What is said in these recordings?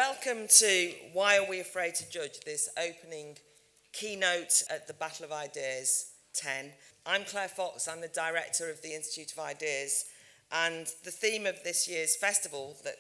Welcome to Why Are We Afraid to Judge, this opening keynote at the Battle of Ideas 10. I'm Claire Fox, I'm the director of the Institute of Ideas, and the theme of this year's festival that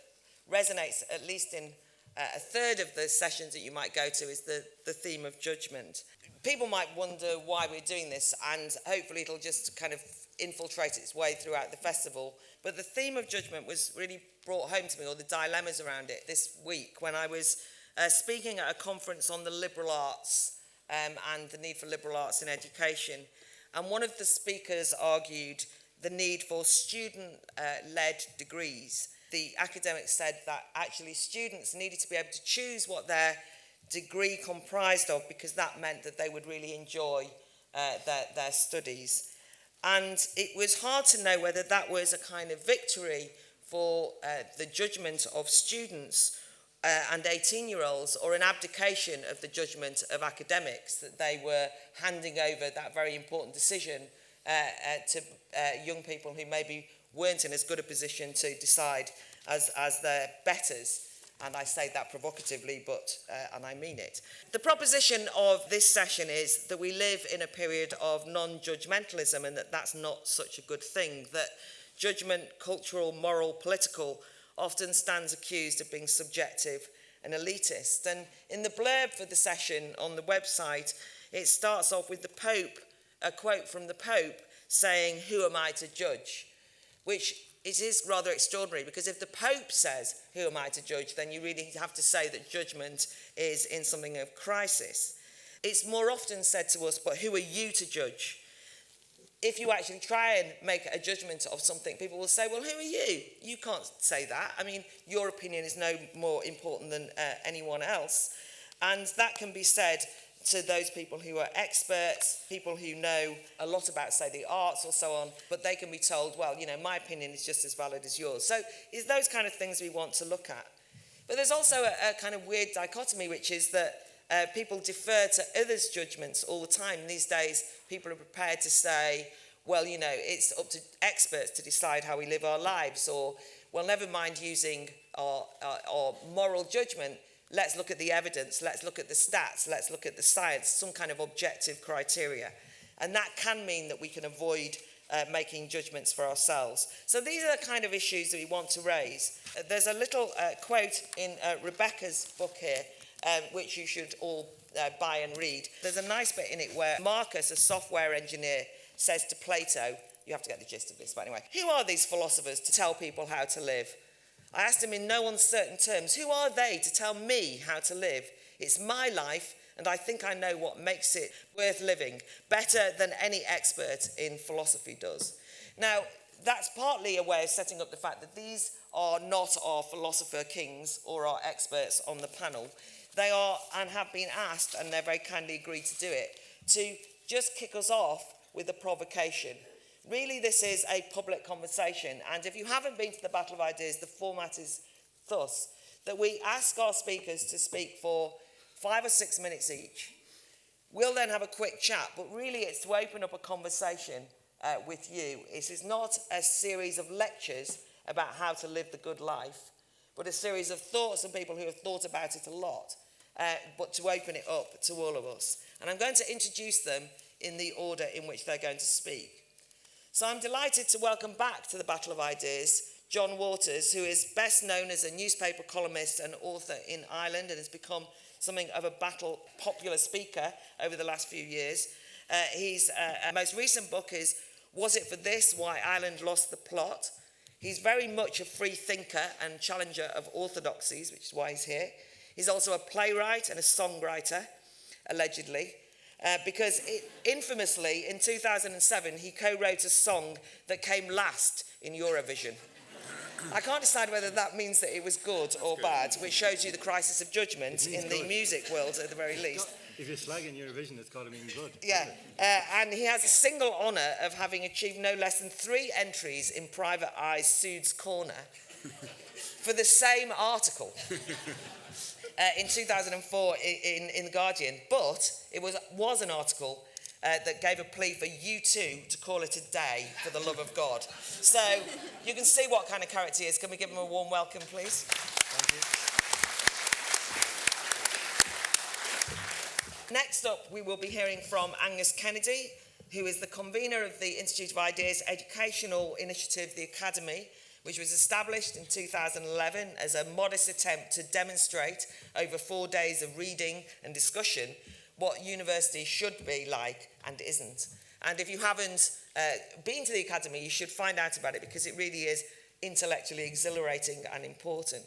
resonates at least in a third of the sessions that you might go to is the theme of judgment. People might wonder why we're doing this, and hopefully it'll just kind of infiltrate its way throughout the festival. But the theme of judgment was really brought home to me, or the dilemmas around it, this week when I was speaking at a conference on the liberal arts and the need for liberal arts in education. And one of the speakers argued the need for student-led degrees. The academics said that actually students needed to be able to choose what their degree comprised of, because that meant that they would really enjoy their studies. And it was hard to know whether that was a kind of victory for the judgment of students and 18-year-olds, or an abdication of the judgment of academics, that they were handing over that very important decision to young people who maybe weren't in as good a position to decide as their betters. And I say that provocatively, and I mean it. The proposition of this session is that we live in a period of non-judgmentalism, and that's not such a good thing, that judgment, cultural, moral, political, often stands accused of being subjective and elitist. And in the blurb for the session on the website, it starts off with a quote from the Pope saying, "Who am I to judge?" Which it is rather extraordinary, because if the Pope says, "Who am I to judge?" then you really have to say that judgment is in something of crisis. It's more often said to us, "But who are you to judge?" If you actually try and make a judgment of something, people will say, "Well, who are you? You can't say that. I mean, your opinion is no more important than anyone else." And that can be said to those people who are experts, people who know a lot about, say, the arts or so on, but they can be told, "Well, you know, my opinion is just as valid as yours." So it's those kind of things we want to look at. But there's also a kind of weird dichotomy, which is that people defer to others' judgments all the time. These days, people are prepared to say, "Well, you know, it's up to experts to decide how we live our lives," or, "Well, never mind using our moral judgment. Let's look at the evidence, let's look at the stats, let's look at the science," some kind of objective criteria. And that can mean that we can avoid making judgments for ourselves. So these are the kind of issues that we want to raise. There's a little quote in Rebecca's book here, which you should all buy and read. There's a nice bit in it where Marcus, a software engineer, says to Plato, you have to get the gist of this, but anyway, "Who are these philosophers to tell people how to live? I asked him in no uncertain terms, who are they to tell me how to live? It's my life, and I think I know what makes it worth living, better than any expert in philosophy does." Now, that's partly a way of setting up the fact that these are not our philosopher kings or our experts on the panel. They are, and have been asked, and they're very kindly agreed to do it, to just kick us off with a provocation. Really, this is a public conversation, and if you haven't been to the Battle of Ideas, the format is thus, that we ask our speakers to speak for 5 or 6 minutes each. We'll then have a quick chat, but really it's to open up a conversation with you. It is not a series of lectures about how to live the good life, but a series of thoughts and people who have thought about it a lot, but to open it up to all of us. And I'm going to introduce them in the order in which they're going to speak. So I'm delighted to welcome back to the Battle of Ideas John Waters, who is best known as a newspaper columnist and author in Ireland, and has become something of a popular speaker over the last few years. His most recent book is "Was It For This? Why Ireland Lost the Plot?" He's very much a free thinker and challenger of orthodoxies, which is why he's here. He's also a playwright and a songwriter, allegedly. Because infamously, in 2007, he co-wrote a song that came last in Eurovision. I can't decide whether that means that it was good or bad, which shows you the crisis of judgment in the music world at the very least. If you're slagging Eurovision, it's got to mean good. Yeah, and he has a single honour of having achieved no less than 3 entries in Private Eye's Sude's Corner for the same article. In 2004 in The Guardian, but it was an article that gave a plea for U2 to call it a day for the love of God. So you can see what kind of character he is. Can we give him a warm welcome, please? Thank you. Next up, we will be hearing from Angus Kennedy, who is the convener of the Institute of Ideas educational initiative, the Academy, which was established in 2011 as a modest attempt to demonstrate over 4 days of reading and discussion what university should be like and isn't. And if you haven't been to the Academy, you should find out about it because it really is intellectually exhilarating and important.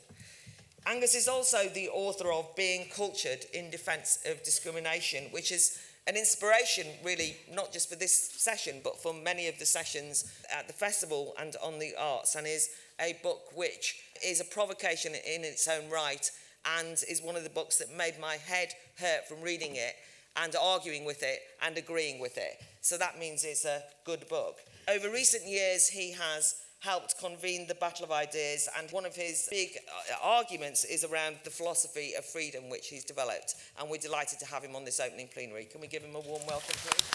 Angus is also the author of Being Cultured in Defence of Discrimination, which is an inspiration really not just for this session but for many of the sessions at the festival and on the arts, and is a book which is a provocation in its own right and is one of the books that made my head hurt from reading it and arguing with it and agreeing with it. So that means it's a good book. Over recent years he has helped convene the Battle of Ideas, and one of his big arguments is around the philosophy of freedom which he's developed, and we're delighted to have him on this opening plenary. Can we give him a warm welcome, please?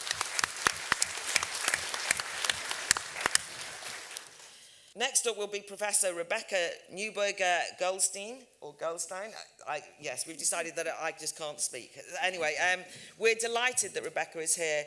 Next up will be Professor Rebecca Newberger-Goldstein, or Goldstein. Yes, we've decided that I just can't speak. Anyway, we're delighted that Rebecca is here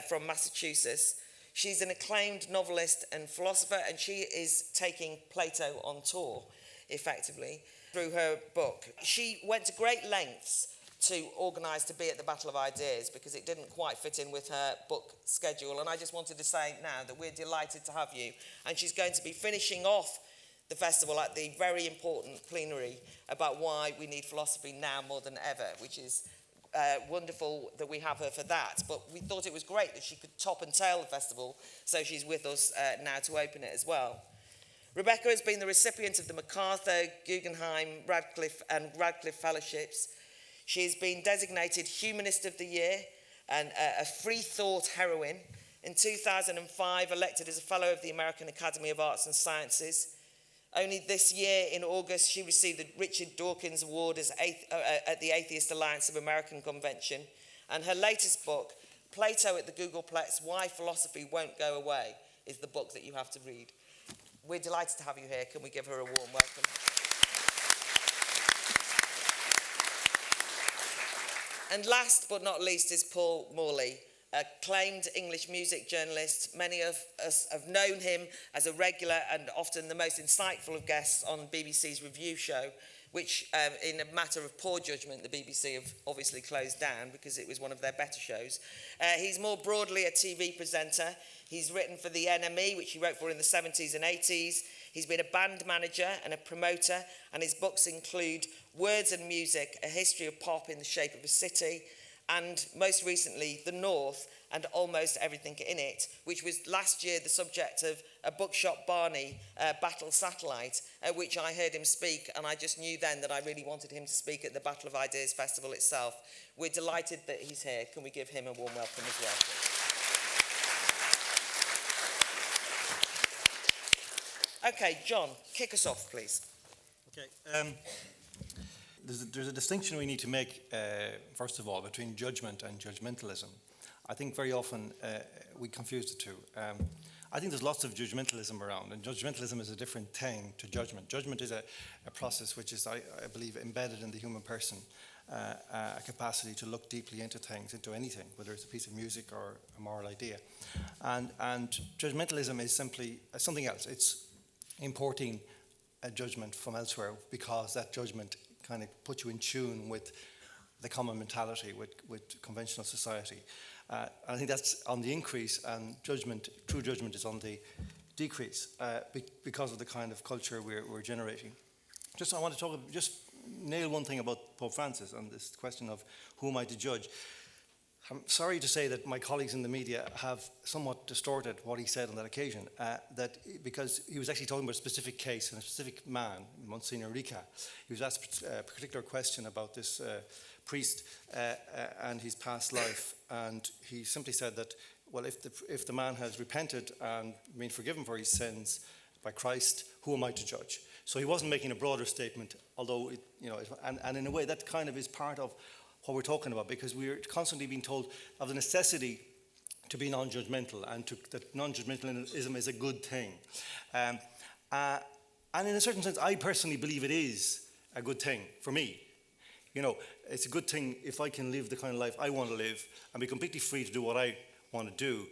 from Massachusetts. She's an acclaimed novelist and philosopher, and she is taking Plato on tour, effectively, through her book. She went to great lengths to organise to be at the Battle of Ideas because it didn't quite fit in with her book schedule, and I just wanted to say now that we're delighted to have you, and she's going to be finishing off the festival at the very important plenary about why we need philosophy now more than ever, which is wonderful that we have her for that, but we thought it was great that she could top and tail the festival, so she's with us now to open it as well. Rebecca has been the recipient of the MacArthur, Guggenheim, Radcliffe Fellowships. She has been designated Humanist of the Year and a free thought heroine. In 2005, elected as a Fellow of the American Academy of Arts and Sciences. Only this year, in August, she received the Richard Dawkins Award at the Atheist Alliance of American Convention. And her latest book, Plato at the Googleplex, Why Philosophy Won't Go Away, is the book that you have to read. We're delighted to have you here. Can we give her a warm welcome? And last but not least is Paul Morley, acclaimed English music journalist. Many of us have known him as a regular and often the most insightful of guests on BBC's review show, which in a matter of poor judgment, the BBC have obviously closed down because it was one of their better shows. He's more broadly a TV presenter. He's written for the NME, which he wrote for in the 70s and 80s. He's been a band manager and a promoter, and his books include Words and Music, A History of Pop in the Shape of a City, and most recently, The North and Almost Everything in It, which was last year the subject of a Bookshop Barney Battle Satellite, at which I heard him speak, and I just knew then that I really wanted him to speak at the Battle of Ideas Festival itself. We're delighted that he's here. Can we give him a warm welcome as well, please? Okay, John, kick us off, please. Okay. There's a distinction we need to make, first of all, between judgment and judgmentalism. I think very often we confuse the two. I think there's lots of judgmentalism around, and judgmentalism is a different thing to judgment. Judgment is a process which is, I believe, embedded in the human person, a capacity to look deeply into things, into anything, whether it's a piece of music or a moral idea. And judgmentalism is simply something else. It's importing a judgment from elsewhere because that judgment kind of put you in tune with the common mentality, with conventional society. I think that's on the increase, and true judgment is on the decrease because of the kind of culture we're generating. I want to nail one thing about Pope Francis and this question of who am I to judge. I'm sorry to say that my colleagues in the media have somewhat distorted what he said on that occasion, because he was actually talking about a specific case and a specific man, Monsignor Rica. He was asked a particular question about this priest and his past life, and he simply said that, well, if the man has repented and been forgiven for his sins by Christ, who am I to judge? So he wasn't making a broader statement, although, and in a way that kind of is part of what we're talking about, because we're constantly being told of the necessity to be non-judgmental and that non-judgmentalism is a good thing. And in a certain sense, I personally believe it is a good thing for me. It's a good thing if I can live the kind of life I want to live and be completely free to do what I want to do.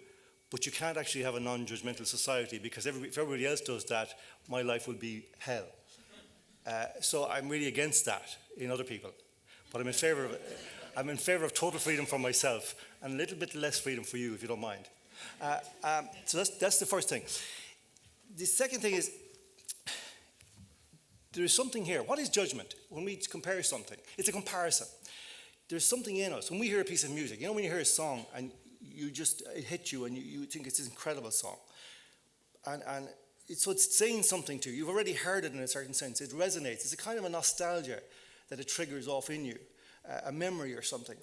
But you can't actually have a non-judgmental society, because if everybody else does that, my life will be hell. So I'm really against that in other people. But I'm in favour of total freedom for myself and a little bit less freedom for you, if you don't mind. So that's the first thing. The second thing is, there is something here. What is judgment? When we compare something, it's a comparison. There's something in us. When we hear a piece of music, when you hear a song and it hits you and you think it's this incredible song. And so it's saying something to you. You've already heard it in a certain sense. It resonates. It's a kind of a nostalgia that it triggers off in you, a memory or something.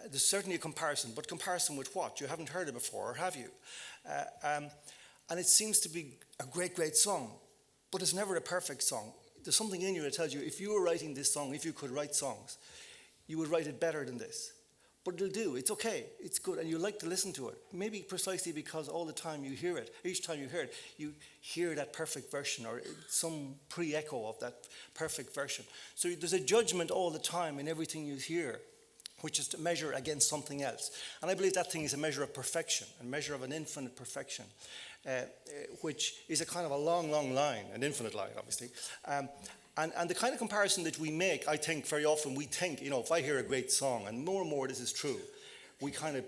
There's certainly a comparison, but comparison with what? You haven't heard it before, or have you? And it seems to be a great, great song, but it's never a perfect song. There's something in you that tells you, if you were writing this song, if you could write songs, you would write it better than this. But it'll do. It's okay. It's good. And you like to listen to it. Maybe precisely because all the time you hear it, each time you hear that perfect version or some pre-echo of that perfect version. So there's a judgment all the time in everything you hear, which is to measure against something else. And I believe that thing is a measure of perfection, a measure of an infinite perfection, which is a kind of a long, long line, an infinite line, obviously. And the kind of comparison that we make, I think very often we think, if I hear a great song, and more this is true, we kind of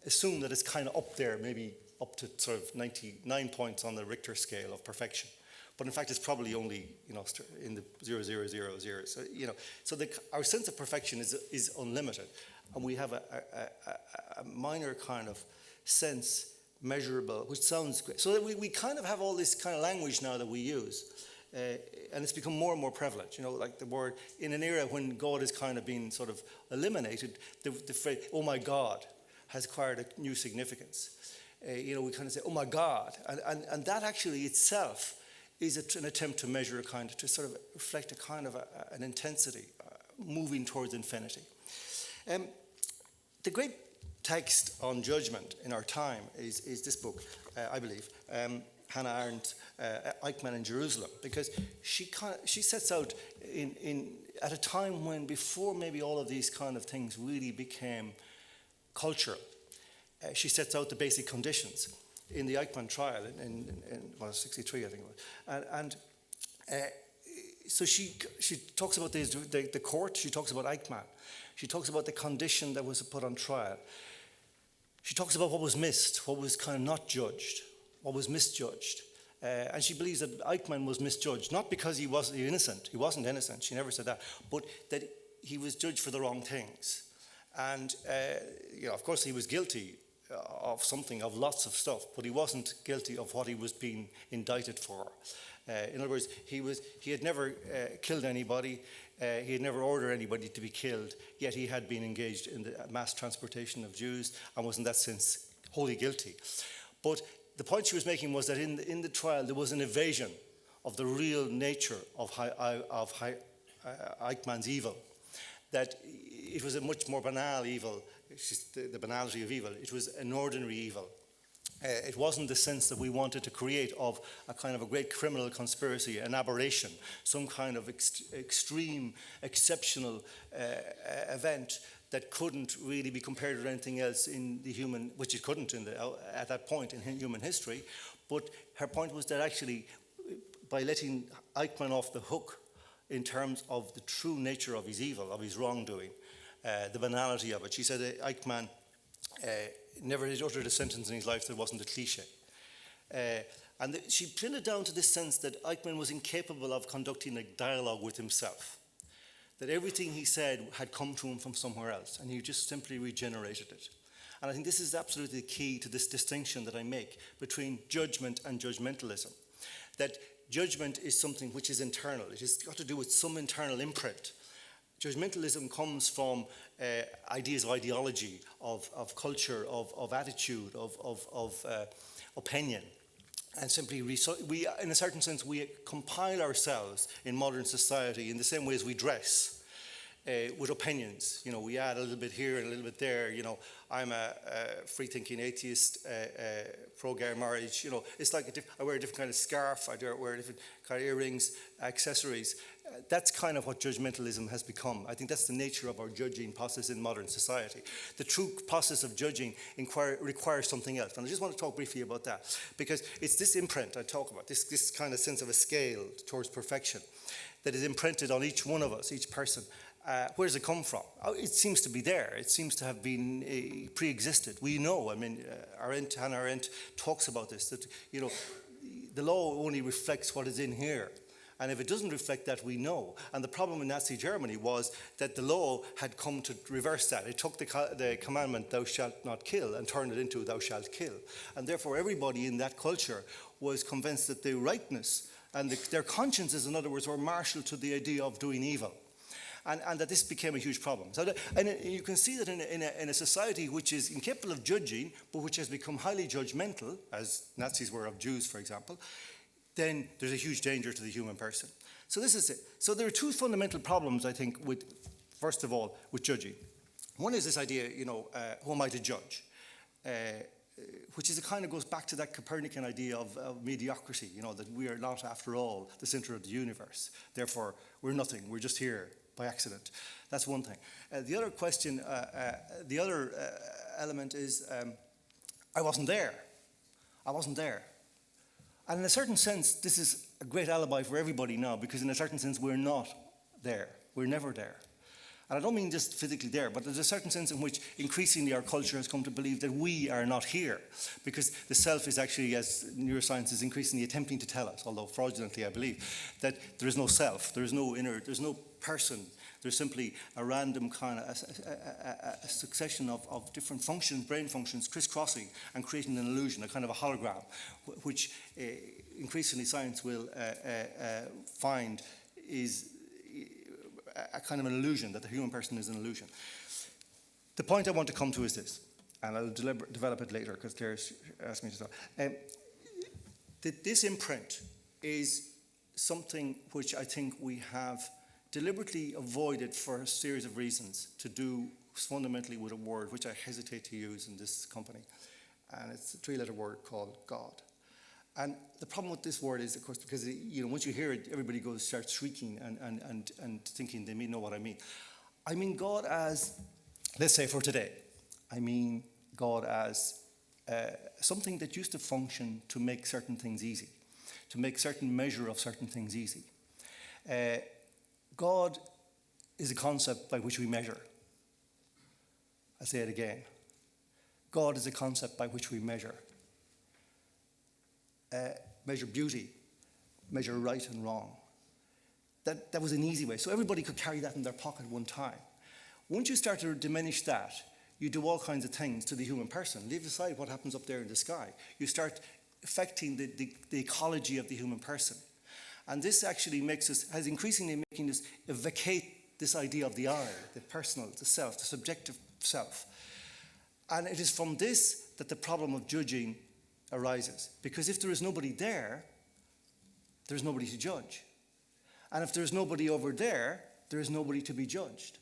assume that it's kind of up there, maybe up to sort of 99 points on the Richter scale of perfection. But in fact, it's probably only, in the 0000. So our sense of perfection is unlimited. And we have a minor kind of sense, measurable, which sounds great. So that we kind of have all this kind of language now that we use. And it's become more and more prevalent, like the word, in an era when God has kind of been sort of eliminated, the phrase, oh my God, has acquired a new significance. We kind of say, oh my God. And that actually itself is an attempt to measure to sort of reflect a kind of an intensity, moving towards infinity. The great text on judgment in our time is this book, I believe, Hannah Arendt, Eichmann in Jerusalem, because she sets out at a time when, before maybe all of these kind of things really became cultural, she sets out the basic conditions in the Eichmann trial in 63, I think it was. So she talks about the court, she talks about Eichmann, she talks about the condition that was put on trial. She talks about what was missed, what was kind of not judged, what was misjudged. And she believes that Eichmann was misjudged, not because he wasn't innocent. He wasn't innocent, she never said that, but that he was judged for the wrong things. And, of course, he was guilty of something, of lots of stuff, but he wasn't guilty of what he was being indicted for. In other words, he had never killed anybody. He had never ordered anybody to be killed, yet he had been engaged in the mass transportation of Jews and was in that sense wholly guilty. But the point she was making was that in the trial there was an evasion of the real nature of Eichmann's evil, that it was a much more banal evil, the banality of evil. It was an ordinary evil. It wasn't the sense that we wanted to create of a kind of a great criminal conspiracy, an aberration, some kind of extreme, exceptional event that couldn't really be compared with anything else in the human, which it couldn't at that point in human history. But her point was that actually, by letting Eichmann off the hook in terms of the true nature of his evil, of his wrongdoing, the banality of it, she said that Eichmann never had uttered a sentence in his life that wasn't a cliche. And she pinned it down to this sense that Eichmann was incapable of conducting a dialogue with himself, that everything he said had come to him from somewhere else, and he just simply regenerated it. And I think this is absolutely the key to this distinction that I make between judgment and judgmentalism, that judgment is something which is internal. It has got to do with some internal imprint. Judgmentalism comes from ideas of ideology, of culture, of attitude, of opinion. And simply, we, in a certain sense, we compile ourselves in modern society in the same way as we dress. with opinions. You know, we add a little bit here and a little bit there. You know, I'm a free-thinking atheist, pro-gay marriage. You know, it's like I wear a different kind of scarf. I wear different kind of earrings, accessories. That's kind of what judgmentalism has become. I think that's the nature of our judging process in modern society. The true process of judging requires something else. And I just want to talk briefly about that, because it's this imprint I talk about, this kind of sense of a scale towards perfection that is imprinted on each one of us, each person. Where does it come from? It seems to be there. It seems to have been pre-existed. We know, I mean, Hannah Arendt talks about this, that, you know, the law only reflects what is in here. And if it doesn't reflect that, we know. And the problem in Nazi Germany was that the law had come to reverse that. It took the commandment, thou shalt not kill, and turned it into thou shalt kill. And therefore, everybody in that culture was convinced that the rightness and their consciences, in other words, were marshalled to the idea of doing evil. And that this became a huge problem. And you can see that in a society which is incapable of judging, but which has become highly judgmental, as Nazis were of Jews, for example, then there's a huge danger to the human person. So this is it. So there are two fundamental problems, I think, first of all, with judging. One is this idea, you know, who am I to judge? Which is, it kind of goes back to that Copernican idea of mediocrity, you know, that we are not, after all, the center of the universe. Therefore, we're nothing. We're just here by accident. That's one thing. The other question, the other element is, I wasn't there. I wasn't there. And in a certain sense, this is a great alibi for everybody now, because in a certain sense, we're not there. We're never there. And I don't mean just physically there, but there's a certain sense in which increasingly our culture has come to believe that we are not here, because the self is actually, as neuroscience is increasingly attempting to tell us, although fraudulently I believe, that there is no self, there is no inner, there's no person. There's simply a random kind of a succession of different functions, brain functions, crisscrossing and creating an illusion, a kind of a hologram, which increasingly science will find is a kind of an illusion, that the human person is an illusion. The point I want to come to is this, and I'll develop it later because Claire's asked me to start. This imprint is something which I think we have deliberately avoided for a series of reasons to do fundamentally with a word which I hesitate to use in this company. And it's a three-letter word called God. And the problem with this word is, of course, because once you hear it, everybody starts shrieking and thinking they know what I mean. I mean God as, let's say for today, I mean God as something that used to function to make certain things easy, to make certain measure of certain things easy. God is a concept by which we measure. I'll say it again. God is a concept by which we measure. Measure beauty, measure right and wrong. That was an easy way. So everybody could carry that in their pocket one time. Once you start to diminish that, you do all kinds of things to the human person. Leave aside what happens up there in the sky. You start affecting the ecology of the human person. And this actually has increasingly making us vacate this idea of the I, the personal, the self, the subjective self. And it is from this that the problem of judging arises. Because if there is nobody there, there's nobody to judge. And if there's nobody over there, there is nobody to be judged.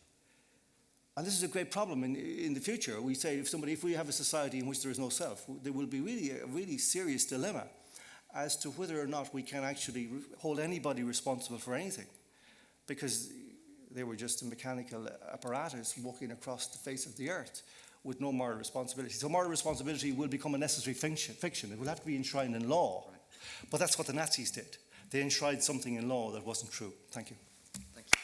And this is a great problem in the future. We say if we have a society in which there is no self, there will be a really serious dilemma as to whether or not we can actually hold anybody responsible for anything, because they were just a mechanical apparatus walking across the face of the earth with no moral responsibility. So moral responsibility will become a necessary fiction. It will have to be enshrined in law. But that's what the Nazis did. They enshrined something in law that wasn't true. Thank you. Thank you.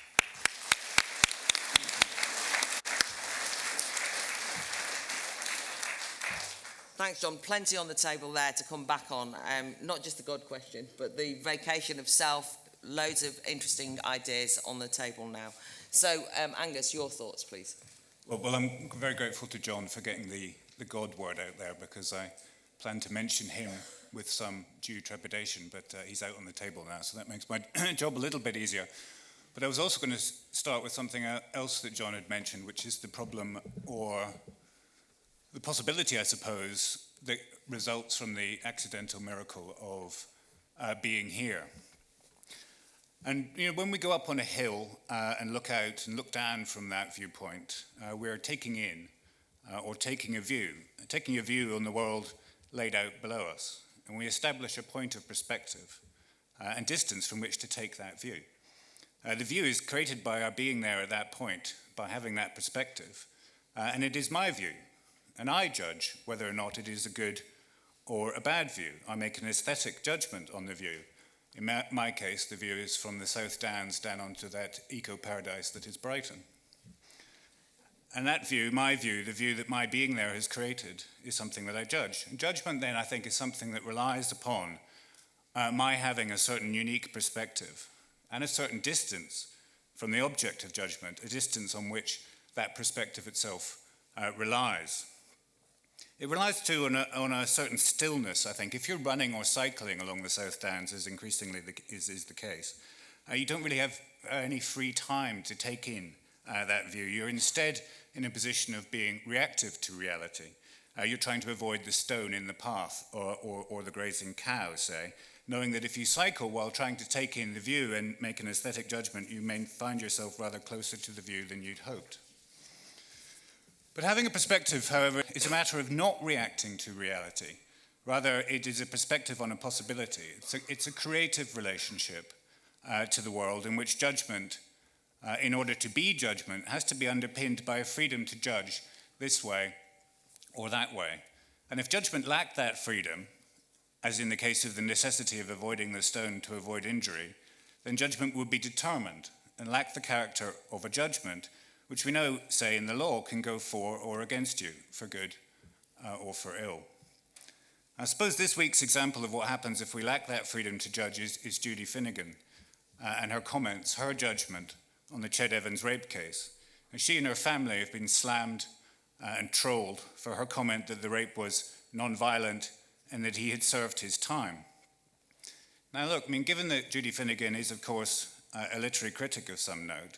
Thanks, John. Plenty on the table there to come back on. Not just the God question, but the vacation of self. Loads of interesting ideas on the table now. So, Angus, your thoughts, please. Well, I'm very grateful to John for getting the God word out there, because I plan to mention him with some due trepidation, but he's out on the table now, so that makes my job a little bit easier. But I was also going to start with something else that John had mentioned, which is the problem, or the possibility, I suppose, that results from the accidental miracle of being here. And when we go up on a hill and look out and look down from that viewpoint, we're taking in or taking a view on the world laid out below us. And we establish a point of perspective and distance from which to take that view. The view is created by our being there at that point, by having that perspective. And it is my view. And I judge whether or not it is a good or a bad view. I make an aesthetic judgment on the view. In my case, the view is from the South Downs down onto that eco-paradise that is Brighton. And that view, my view, the view that my being there has created, is something that I judge. And judgment then, I think, is something that relies upon my having a certain unique perspective and a certain distance from the object of judgment, a distance on which that perspective itself relies. It relies too on a certain stillness, I think. If you're running or cycling along the South Downs, as increasingly is the case, you don't really have any free time to take in that view. You're instead in a position of being reactive to reality. You're trying to avoid the stone in the path or the grazing cow, say, knowing that if you cycle while trying to take in the view and make an aesthetic judgment, you may find yourself rather closer to the view than you'd hoped. But having a perspective, however, is a matter of not reacting to reality. Rather, it is a perspective on a possibility. It's a creative relationship to the world in which judgment, in order to be judgment, has to be underpinned by a freedom to judge this way or that way. And if judgment lacked that freedom, as in the case of the necessity of avoiding the stone to avoid injury, then judgment would be determined and lack the character of a judgment, which we know, say, in the law, can go for or against you, for good or for ill. I suppose this week's example of what happens if we lack that freedom to judge is Judy Finnegan and her comments, her judgment on the Ched Evans rape case. And she and her family have been slammed and trolled for her comment that the rape was non-violent and that he had served his time. Now look, given that Judy Finnegan is, of course, a literary critic of some note,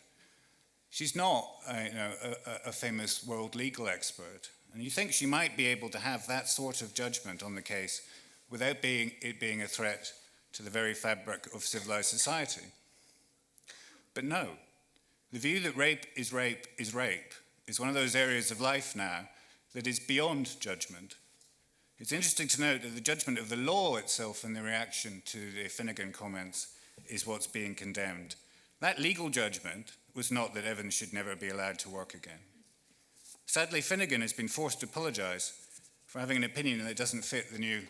she's not a famous world legal expert. And you think she might be able to have that sort of judgment on the case without it being a threat to the very fabric of civilized society. But no, the view that rape is one of those areas of life now that is beyond judgment. It's interesting to note that the judgment of the law itself and the reaction to the Finnegan comments is what's being condemned. That legal judgment was not that Evans should never be allowed to work again. Sadly, Finnegan has been forced to apologise for having an opinion that doesn't fit the new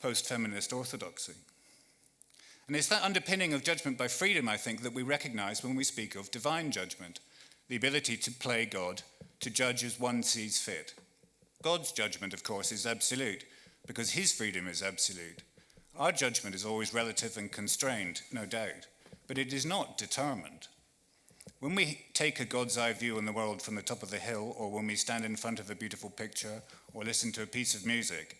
post-feminist orthodoxy. And it's that underpinning of judgment by freedom, I think, that we recognise when we speak of divine judgment, the ability to play God, to judge as one sees fit. God's judgment, of course, is absolute, because his freedom is absolute. Our judgment is always relative and constrained, no doubt, but it is not determined. When we take a God's eye view on the world from the top of the hill, or when we stand in front of a beautiful picture, or listen to a piece of music,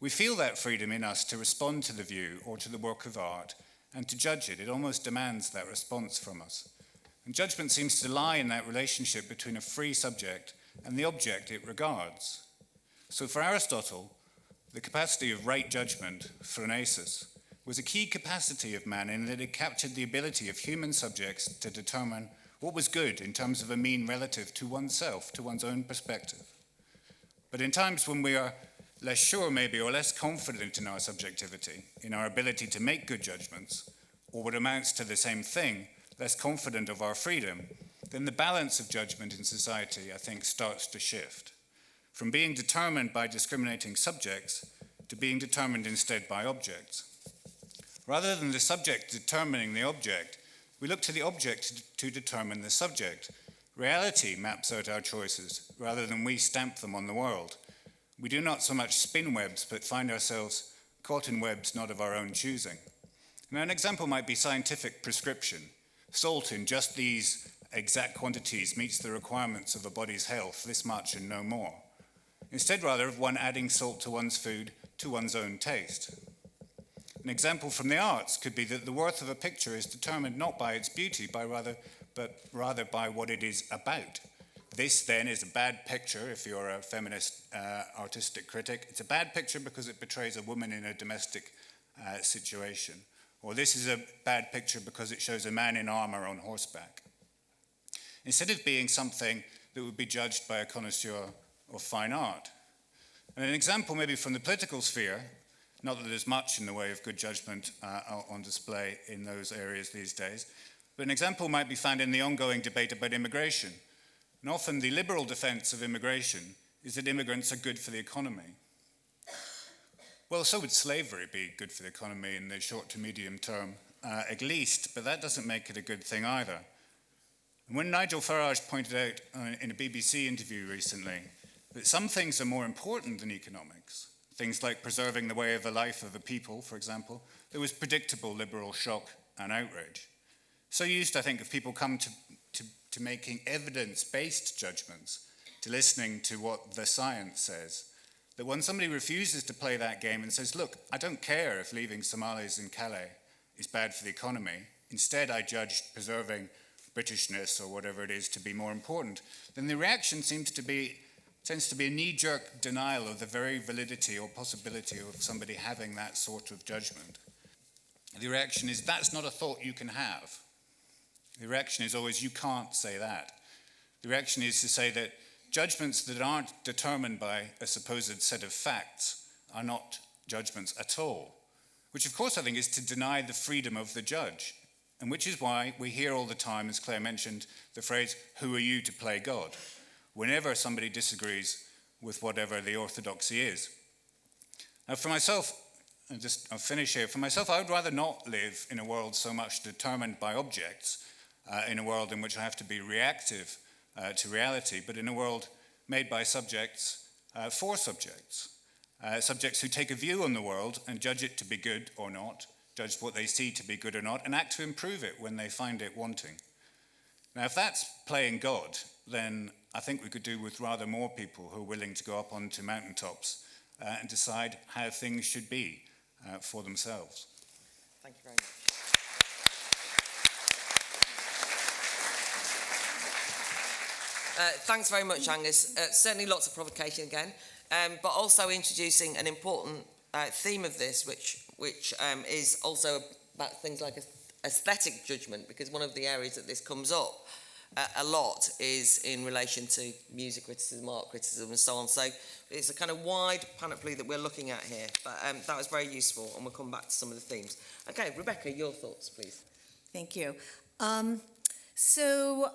we feel that freedom in us to respond to the view or to the work of art, and to judge it. It almost demands that response from us. And judgment seems to lie in that relationship between a free subject and the object it regards. So for Aristotle, the capacity of right judgment, phronesis, was a key capacity of man in that it captured the ability of human subjects to determine what was good in terms of a mean relative to oneself, to one's own perspective. But in times when we are less sure maybe or less confident in our subjectivity, in our ability to make good judgments, or what amounts to the same thing, less confident of our freedom, then the balance of judgment in society, I think, starts to shift. From being determined by discriminating subjects to being determined instead by objects. Rather than the subject determining the object, we look to the object to determine the subject. Reality maps out our choices rather than we stamp them on the world. We do not so much spin webs, but find ourselves caught in webs not of our own choosing. Now, an example might be scientific prescription. Salt in just these exact quantities meets the requirements of a body's health, this much and no more. Instead, rather, of one adding salt to one's food to one's own taste. An example from the arts could be that the worth of a picture is determined not by its beauty, but rather by what it is about. This, then, is a bad picture if you're a feminist artistic critic. It's a bad picture because it portrays a woman in a domestic situation. or this is a bad picture because it shows a man in armor on horseback, instead of being something that would be judged by a connoisseur of fine art. And an example maybe from the political sphere, not that there's much in the way of good judgment on display in those areas these days, but an example might be found in the ongoing debate about immigration. And often the liberal defense of immigration is that immigrants are good for the economy. Well, so would slavery be good for the economy in the short to medium term, at least, but that doesn't make it a good thing either. And when Nigel Farage pointed out in a BBC interview recently that some things are more important than economics, things like preserving the way of the life of a people, for example, there was predictable liberal shock and outrage. So used, I think, of people come to making evidence-based judgments, to listening to what the science says, that when somebody refuses to play that game and says, look, I don't care if leaving Somalis in Calais is bad for the economy, instead I judge preserving Britishness or whatever it is to be more important, then the reaction tends to be a knee-jerk denial of the very validity or possibility of somebody having that sort of judgment. The reaction is, that's not a thought you can have. The reaction is always, you can't say that. The reaction is to say that judgments that aren't determined by a supposed set of facts are not judgments at all, which of course I think is to deny the freedom of the judge, and which is why we hear all the time, as Claire mentioned, the phrase, who are you to play God, whenever somebody disagrees with whatever the orthodoxy is. Now for myself, I'll finish here, for myself I would rather not live in a world so much determined by objects, in a world in which I have to be reactive to reality, but in a world made by subjects for subjects. Subjects who take a view on the world and judge it to be good or not, judge what they see to be good or not, and act to improve it when they find it wanting. Now, if that's playing God, then I think we could do with rather more people who are willing to go up onto mountaintops and decide how things should be for themselves. Thank you very much. Thanks very much, Angus. Certainly lots of provocation again, but also introducing an important theme of this, which is also about things like aesthetic judgment, because one of the areas that this comes up a lot is in relation to music criticism, art criticism, and so on. So it's a kind of wide panoply that we're looking at here, but that was very useful, and we'll come back to some of the themes. Okay, Rebecca, your thoughts, please. Thank you. So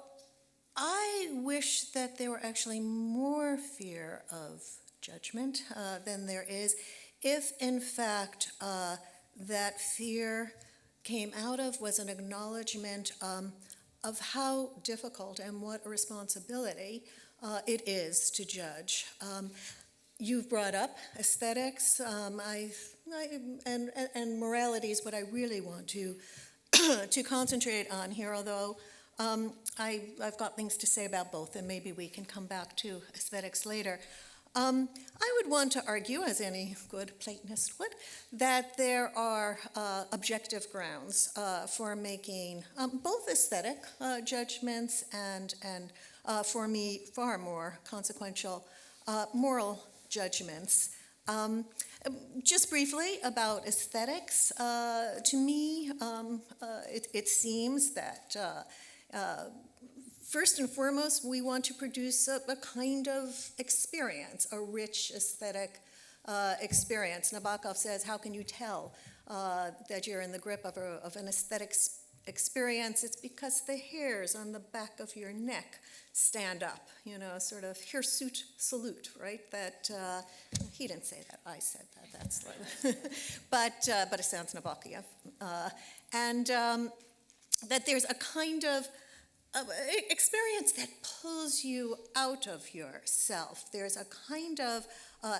I wish that there were actually more fear of judgment than there is, if in fact that fear came out of was an acknowledgement of how difficult and what a responsibility it is to judge. You've brought up aesthetics, and morality is what I really want to to concentrate on here, although I've got things to say about both, and maybe we can come back to aesthetics later. I would want to argue, as any good Platonist would, that there are objective grounds for making both aesthetic judgments and for me, far more consequential moral judgments. Just briefly about aesthetics, to me, it seems that first and foremost, we want to produce a kind of experience, a rich aesthetic experience. Nabokov says, how can you tell that you're in the grip of an aesthetic experience? It's because the hairs on the back of your neck stand up, sort of hirsute salute, right? That he didn't say that, I said that, that's but it sounds Nabokov. And that there's a kind of experience that pulls you out of yourself. There's a kind of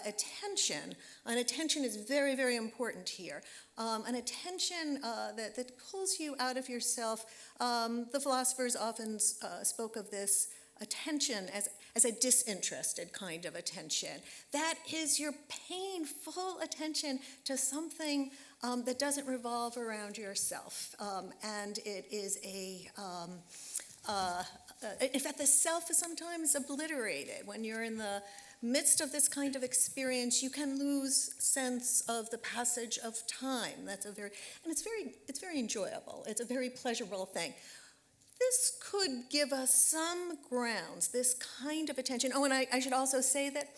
attention, and attention is very, very important here. An attention that pulls you out of yourself. The philosophers often spoke of this attention as a disinterested kind of attention. That is your painful attention to something that doesn't revolve around yourself, and it is in fact, the self is sometimes obliterated. When you're in the midst of this kind of experience, you can lose sense of the passage of time. It's very enjoyable. It's a very pleasurable thing. This could give us some grounds, this kind of attention. Oh, and I should also say that,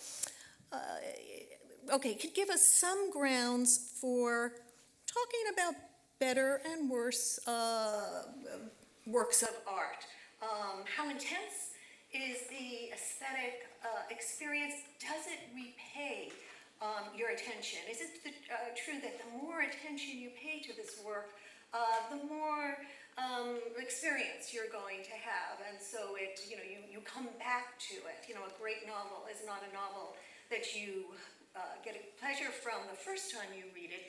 it could give us some grounds for talking about better and worse works of art. How intense is the aesthetic experience? Does it repay your attention? Is it true that the more attention you pay to this work, the more experience you're going to have, and so you come back to it. A great novel is not a novel that you get a pleasure from the first time you read it.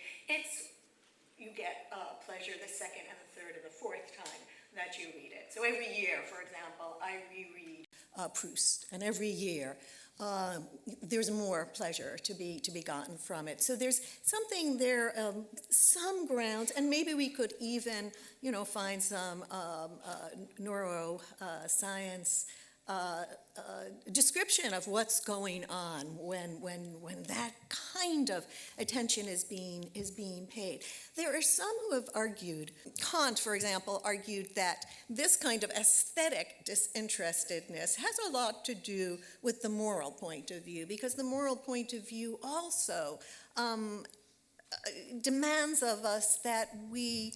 You get pleasure the second and the third and the fourth time that you read it. So every year, for example, I reread Proust, and every year there's more pleasure to be gotten from it. So there's something there, some grounds, and maybe we could even, find some neuroscience description of what's going on when that kind of attention is being paid. There are some who have argued, Kant, for example, argued that this kind of aesthetic disinterestedness has a lot to do with the moral point of view, because the moral point of view also demands of us that we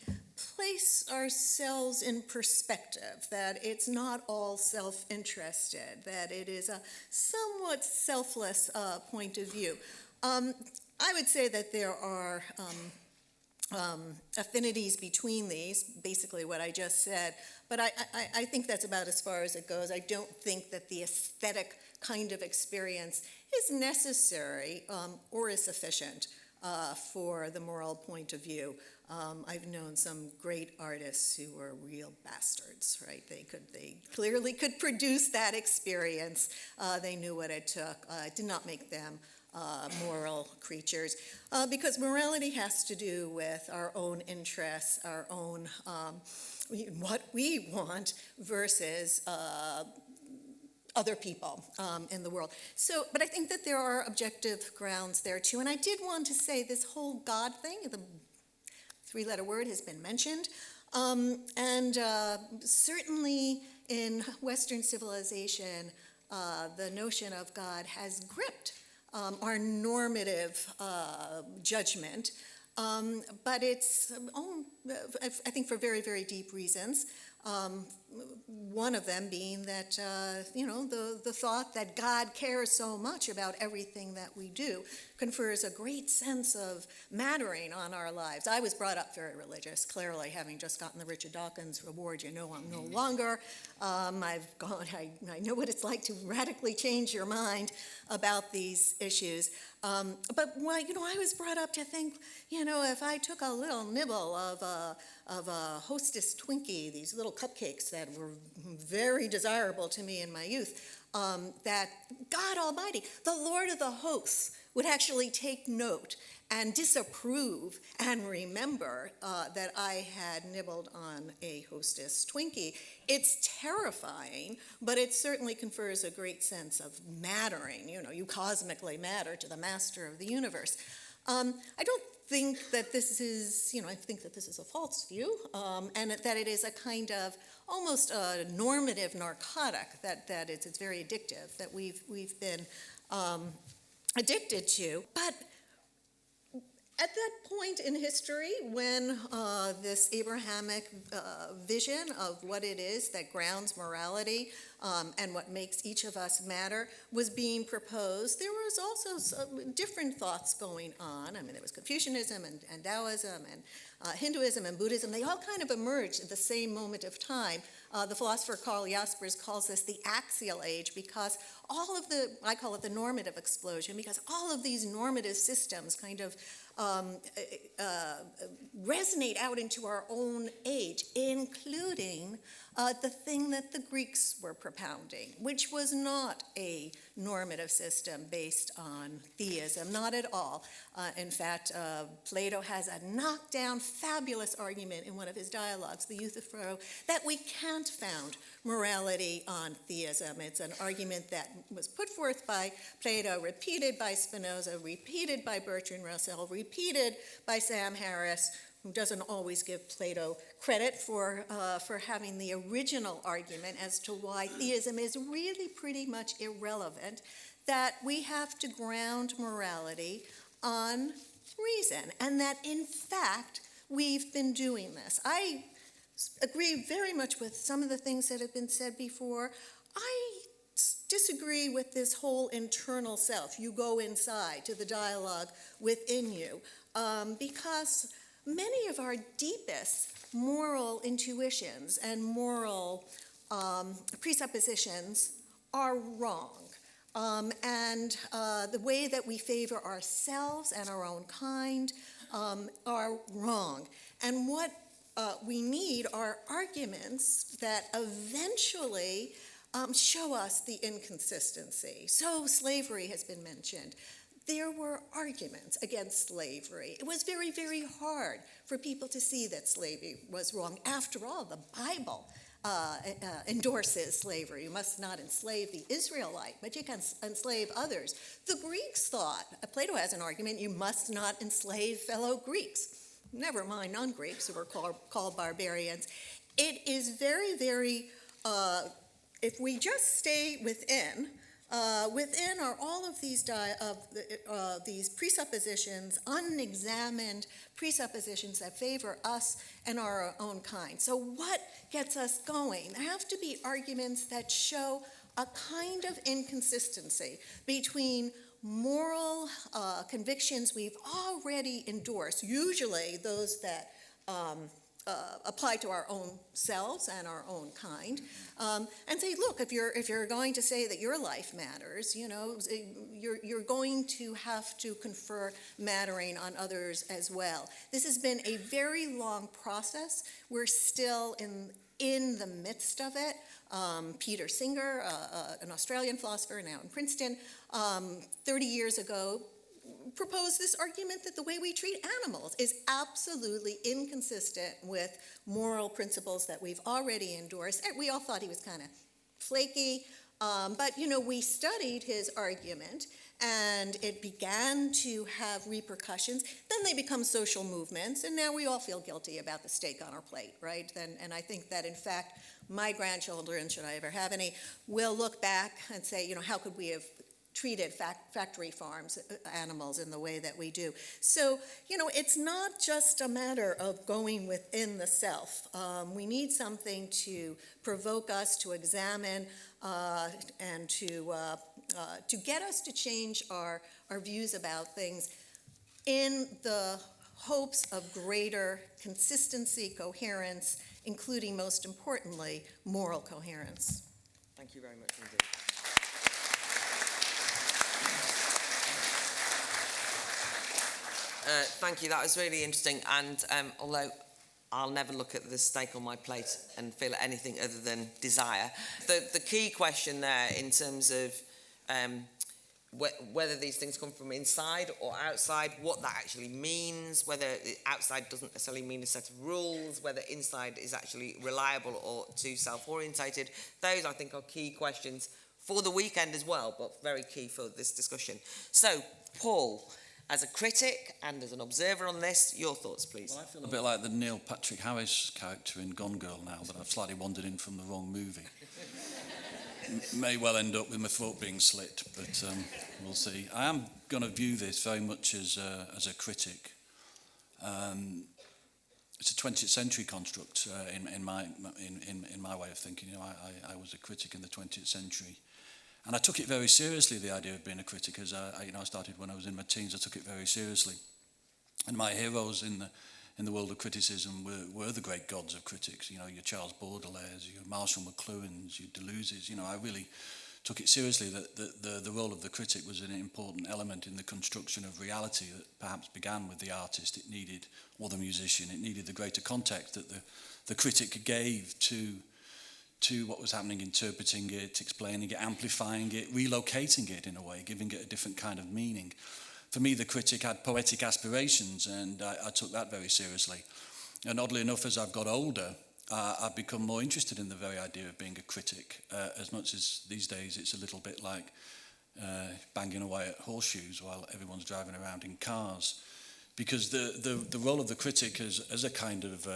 place ourselves in perspective, that it's not all self-interested, that it is a somewhat selfless point of view. I would say that there are affinities between these, basically what I just said, but I think that's about as far as it goes. I don't think that the aesthetic kind of experience is necessary or is sufficient for the moral point of view. I've known some great artists who were real bastards, right? They clearly could produce that experience. They knew what it took. It did not make them moral creatures, because morality has to do with our own interests, our own what we want versus other people in the world. So, but I think that there are objective grounds there too. And I did want to say this whole God thing, the three-letter word has been mentioned, and certainly in Western civilization, the notion of God has gripped our normative judgment, but it's, I think, for very, very deep reasons. One of them being that, the thought that God cares so much about everything that we do confers a great sense of mattering on our lives. I was brought up very religious, clearly, having just gotten the Richard Dawkins Award. I'm no longer. I know what it's like to radically change your mind about these issues. But I was brought up to think, if I took a little nibble of a Hostess Twinkie, these little cupcakes that were very desirable to me in my youth, that God Almighty, the Lord of the hosts, would actually take note and disapprove and remember that I had nibbled on a Hostess Twinkie. It's terrifying, but it certainly confers a great sense of mattering. You cosmically matter to the master of the universe. I don't think that this is, I think that this is a false view, and that it is a kind of almost a normative narcotic, that it's very addictive, that we've been addicted to. But at that point in history, when this Abrahamic vision of what it is that grounds morality and what makes each of us matter was being proposed, there was also some different thoughts going on. I mean, there was Confucianism and Taoism and Hinduism and Buddhism. They all kind of emerged at the same moment of time. The philosopher Karl Jaspers calls this the axial age, because I call it the normative explosion, because all of these normative systems kind of resonate out into our own age, including the thing that the Greeks were propounding, which was not a normative system based on theism, not at all. In fact, Plato has a knockdown, fabulous argument in one of his dialogues, the Euthyphro, that we can't found morality on theism. It's an argument that was put forth by Plato, repeated by Spinoza, repeated by Bertrand Russell, repeated by Sam Harris, who doesn't always give Plato credit for having the original argument as to why theism is really pretty much irrelevant, that we have to ground morality on reason, and that in fact we've been doing this. I agree very much with some of the things that have been said before. I disagree with this whole internal self. You go inside to the dialogue within you, because many of our deepest moral intuitions and moral presuppositions are wrong. And the way that we favor ourselves and our own kind are wrong. And what we need are arguments that eventually show us the inconsistency. So slavery has been mentioned. There were arguments against slavery. It was very, very hard for people to see that slavery was wrong. After all, the Bible endorses slavery. You must not enslave the Israelite, but you can enslave others. The Greeks thought, Plato has an argument, you must not enslave fellow Greeks. Never mind non-Greeks who were called barbarians. It is very, very, if we just stay within are all of these presuppositions, unexamined presuppositions that favor us and our own kind. So what gets us going? There have to be arguments that show a kind of inconsistency between moral convictions we've already endorsed, usually those that apply to our own selves and our own kind, and say, look, if you're going to say that your life matters, you're going to have to confer mattering on others as well. This has been a very long process. We're still in the midst of it. Peter Singer, an Australian philosopher now in Princeton, 30 years ago, proposed this argument that the way we treat animals is absolutely inconsistent with moral principles that we've already endorsed. And we all thought he was kind of flaky, but we studied his argument, and it began to have repercussions. Then they become social movements, and now we all feel guilty about the steak on our plate, right? And I think that, in fact, my grandchildren, should I ever have any, will look back and say, how could we have treated factory farms animals in the way that we do. So, it's not just a matter of going within the self. We need something to provoke us to examine and to get us to change our views about things in the hopes of greater consistency, coherence, including, most importantly, moral coherence. Thank you very much indeed. Thank you, that was really interesting, and although I'll never look at the steak on my plate and feel anything other than desire, the key question there in terms of whether these things come from inside or outside, what that actually means, whether outside doesn't necessarily mean a set of rules, whether inside is actually reliable or too self-orientated, those I think are key questions for the weekend as well, but very key for this discussion. So, Paul, as a critic and as an observer on this, your thoughts, please. Well, I feel a bit like the Neil Patrick Harris character in Gone Girl now, that I've slightly wandered in from the wrong movie. May well end up with my throat being slit, but we'll see. I am going to view this very much as a critic. It's a 20th century construct in my way of thinking. I was a critic in the 20th century. And I took it very seriously, the idea of being a critic, as I started when I was in my teens. I took it very seriously. And my heroes in the world of criticism were the great gods of critics. Your Charles Baudelaire's, your Marshall McLuhan's, your Deleuze's. I really took it seriously that the role of the critic was an important element in the construction of reality that perhaps began with the artist. It needed, or the musician, it needed the greater context that the critic gave to to what was happening, interpreting it, explaining it, amplifying it, relocating it in a way, giving it a different kind of meaning. For me, the critic had poetic aspirations, and I took that very seriously. And oddly enough, as I've got older, I've become more interested in the very idea of being a critic, as much as these days it's a little bit like banging away at horseshoes while everyone's driving around in cars. Because the role of the critic as a kind of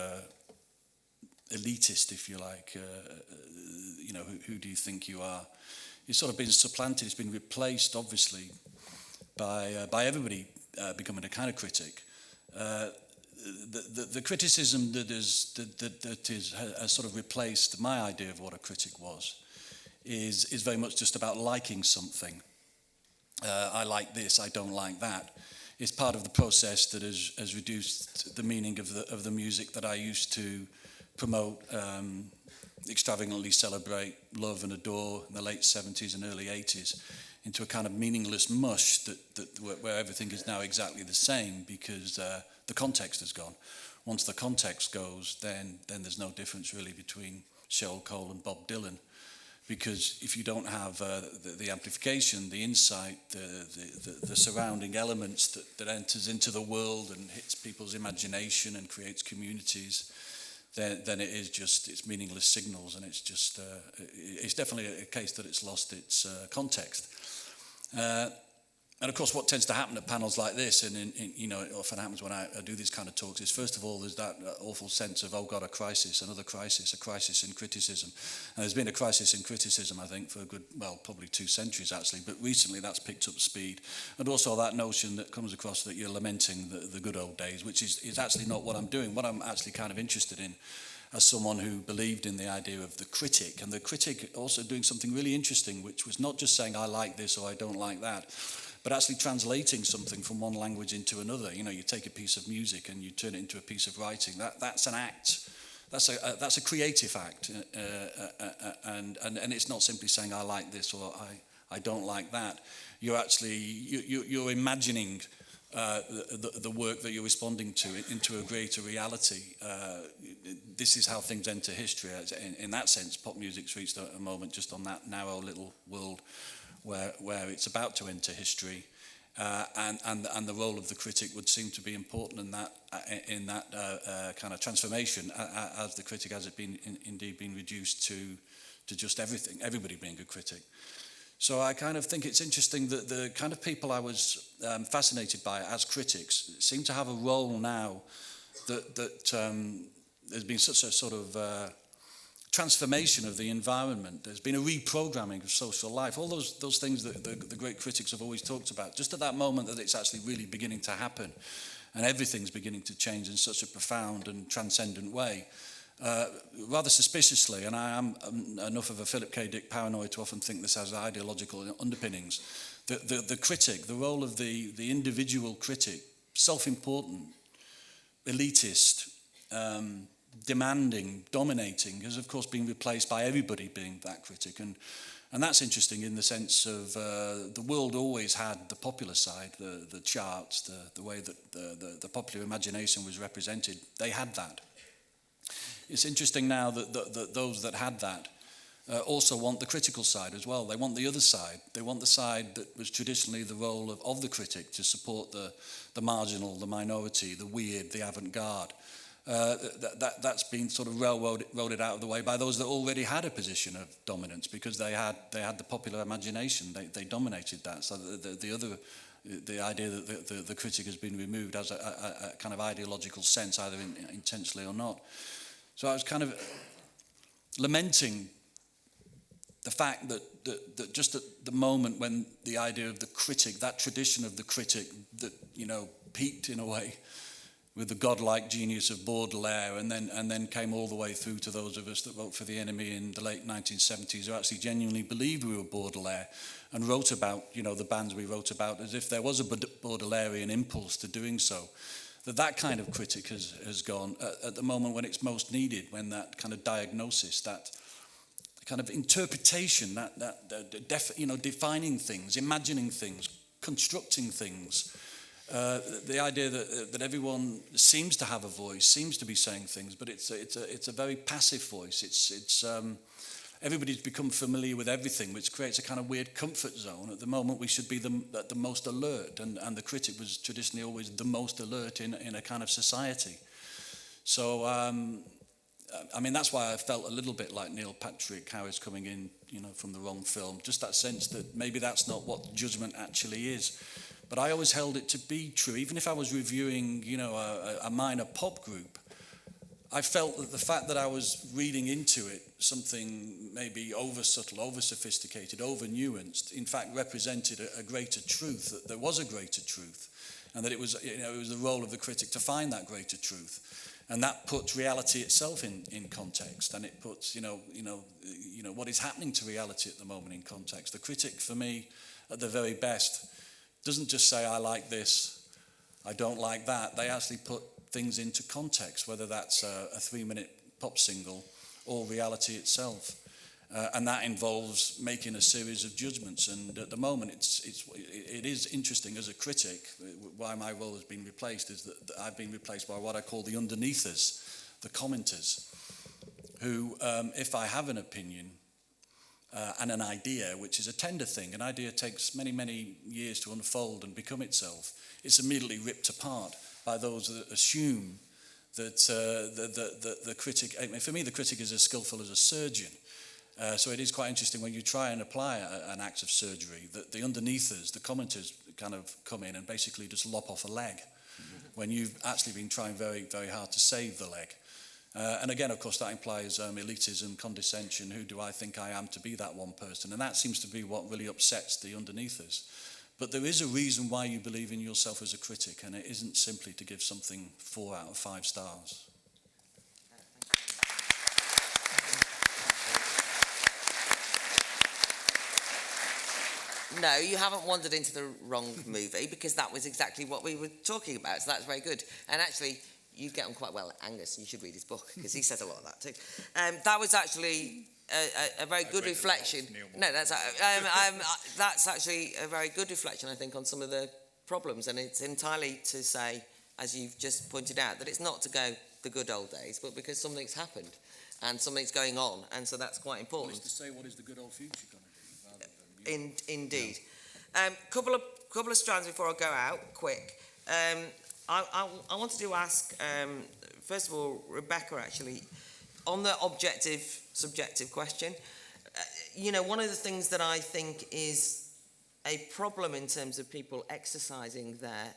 elitist, if you like, who do you think you are? It's sort of been supplanted, it's been replaced, obviously, by everybody becoming a kind of critic. The criticism that has sort of replaced my idea of what a critic was is very much just about liking something. I like this, I don't like that. It's part of the process that has reduced the meaning of the music that I used to promote, extravagantly celebrate, love and adore in the late 70s and early 80s into a kind of meaningless mush where everything is now exactly the same because the context has gone. Once the context goes, then there's no difference really between Cheryl Cole and Bob Dylan. Because if you don't have the amplification, the insight, the surrounding elements that enters into the world and hits people's imagination and creates communities, then it's meaningless signals, and it's definitely a case that it's lost its context. And of course, what tends to happen at panels like this, and it often happens when I do these kind of talks, is first of all, there's that awful sense of, oh God, a crisis, another crisis, a crisis in criticism. And there's been a crisis in criticism, I think, for a good, probably 2 centuries actually, but recently that's picked up speed. And also that notion that comes across that you're lamenting the good old days, which is actually not what I'm doing. What I'm actually kind of interested in, as someone who believed in the idea of the critic, and the critic also doing something really interesting, which was not just saying I like this or I don't like that, but actually translating something from one language into another. You take a piece of music and you turn it into a piece of writing. That's an act. That's a creative act, and it's not simply saying I like this or I don't like that. You're imagining the work that you're responding to into a greater reality. This is how things enter history. In that sense, pop music's reached a moment just on that narrow little world where it's about to enter history, and the role of the critic would seem to be important in that kind of transformation, as the critic has indeed been reduced to just everybody being a critic. So I kind of think it's interesting that the kind of people I was fascinated by as critics seem to have a role now that there's been such a sort of transformation of the environment. There's been a reprogramming of social life. All those things that the great critics have always talked about. Just at that moment that it's actually really beginning to happen, and everything's beginning to change in such a profound and transcendent way. Rather suspiciously, and I am enough of a Philip K. Dick paranoid to often think this has ideological underpinnings. The critic, the role of the individual critic, self-important, elitist, demanding, dominating, has of course been replaced by everybody being that critic, and that's interesting in the sense of the world always had the popular side, the charts, the way that the popular imagination was represented. They had that. It's interesting now that those that had that also want the critical side as well. They want the other side. They want the side that was traditionally the role of the critic, to support the marginal, the minority, the weird, the avant-garde. That's been sort of railroaded out of the way by those that already had a position of dominance, because they had the popular imagination. They dominated that. So the idea that the critic has been removed has a kind of ideological sense, either intentionally or not. So I was kind of lamenting the fact that just at the moment when the idea of the critic, that tradition of the critic that peaked in a way with the godlike genius of Baudelaire, and then came all the way through to those of us that wrote for The Enemy in the late 1970s, who actually genuinely believed we were Baudelaire and wrote about the bands we wrote about as if there was a Baudelairean impulse to doing so. That kind of critic has gone at the moment when it's most needed, when that kind of diagnosis, that kind of interpretation, defining things, imagining things, constructing things, The idea that everyone seems to have a voice, seems to be saying things, but it's a very passive voice. It's everybody's become familiar with everything, which creates a kind of weird comfort zone. At the moment, we should be the most alert, and the critic was traditionally always the most alert in a kind of society. So, I mean, that's why I felt a little bit like Neil Patrick Harris coming in, from the wrong film. Just that sense that maybe that's not what judgment actually is. But I always held it to be true. Even if I was reviewing, a minor pop group, I felt that the fact that I was reading into it something maybe over-subtle, over-sophisticated, over-nuanced, in fact represented a greater truth, that there was a greater truth, and that it was the role of the critic to find that greater truth. And that puts reality itself in context, and it puts, what is happening to reality at the moment in context. The critic, for me, at the very best, doesn't just say, I like this, I don't like that. They actually put things into context, whether that's a 3-minute pop single or reality itself. And that involves making a series of judgments. And at the moment, it is interesting as a critic. Why my role has been replaced is that I've been replaced by what I call the underneathers, the commenters, who, if I have an opinion and an idea, which is a tender thing, an idea takes many, many years to unfold and become itself, it's immediately ripped apart by those that assume that the critic, I mean, for me, the critic is as skillful as a surgeon. So it is quite interesting when you try and apply an act of surgery, that the underneathers, the commenters, kind of come in and basically just lop off a leg when you've actually been trying very, very hard to save the leg. And again, of course, that implies elitism, condescension. Who do I think I am to be that one person? And that seems to be what really upsets the underneathers. But there is a reason why you believe in yourself as a critic, and it isn't simply to give something 4 out of 5 stars. No, you haven't wandered into the wrong movie, because that was exactly what we were talking about, so that's very good. And actually, you get on quite well with Angus, and you should read his book, because he says a lot of that too. That was actually a very good reflection. No, that's actually a very good reflection, I think, on some of the problems, and it's entirely to say, as you've just pointed out, that it's not to go the good old days, but because something's happened, and something's going on, and so that's quite important. Well, it's to say, what is the good old future going to be? Indeed. Couple of strands before I go out, quick. I wanted to ask, first of all, Rebecca, actually, on the objective, subjective question, one of the things that I think is a problem in terms of people exercising their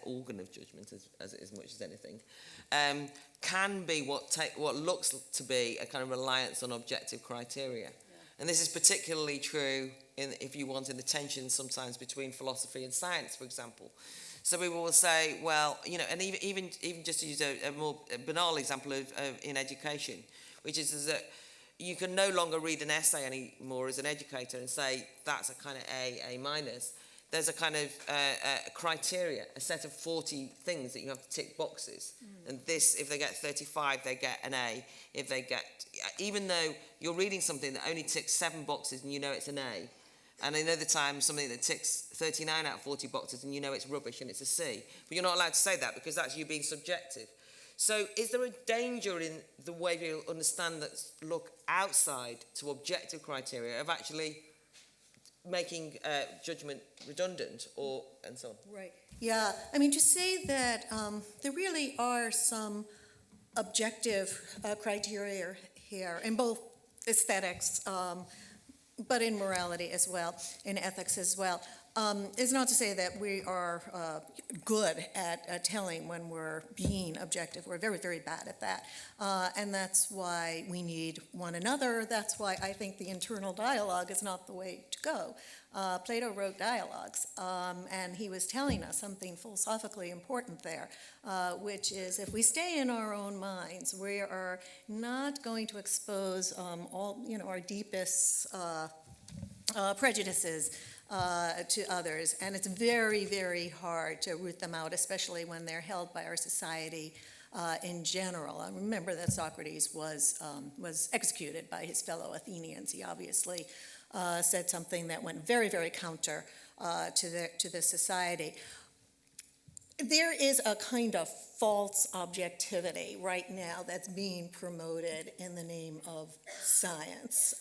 organ of judgment as much as anything, can be what looks to be a kind of reliance on objective criteria. Yeah. And this is particularly true if you want in the tension sometimes between philosophy and science, for example. So we will say, well, and even just to use a more banal example in education, which is that you can no longer read an essay anymore as an educator and say that's a kind of A minus. There's a kind of criteria, a set of 40 things that you have to tick boxes. And this, if they get 35, they get an A. If they get, even though you're reading something that only ticks 7 boxes and you know it's an A, and another time something that ticks 39 out of 40 boxes and you know it's rubbish and it's a C. But you're not allowed to say that because that's you being subjective. So is there a danger in the way we understand that look outside to objective criteria of actually making judgment redundant and so on? Right. Yeah. I mean, to say that there really are some objective criteria here in both aesthetics, but in morality as well, in ethics as well, is not to say that we are good at telling when we're being objective. We're very, very bad at that. And that's why we need one another. That's why I think the internal dialogue is not the way to go. Plato wrote dialogues, and he was telling us something philosophically important there, which is if we stay in our own minds, we are not going to expose all, our deepest prejudices to others, and it's very, very hard to root them out, especially when they're held by our society in general. I remember that Socrates was executed by his fellow Athenians. He obviously said something that went very, very counter to the society. There is a kind of false objectivity right now that's being promoted in the name of science.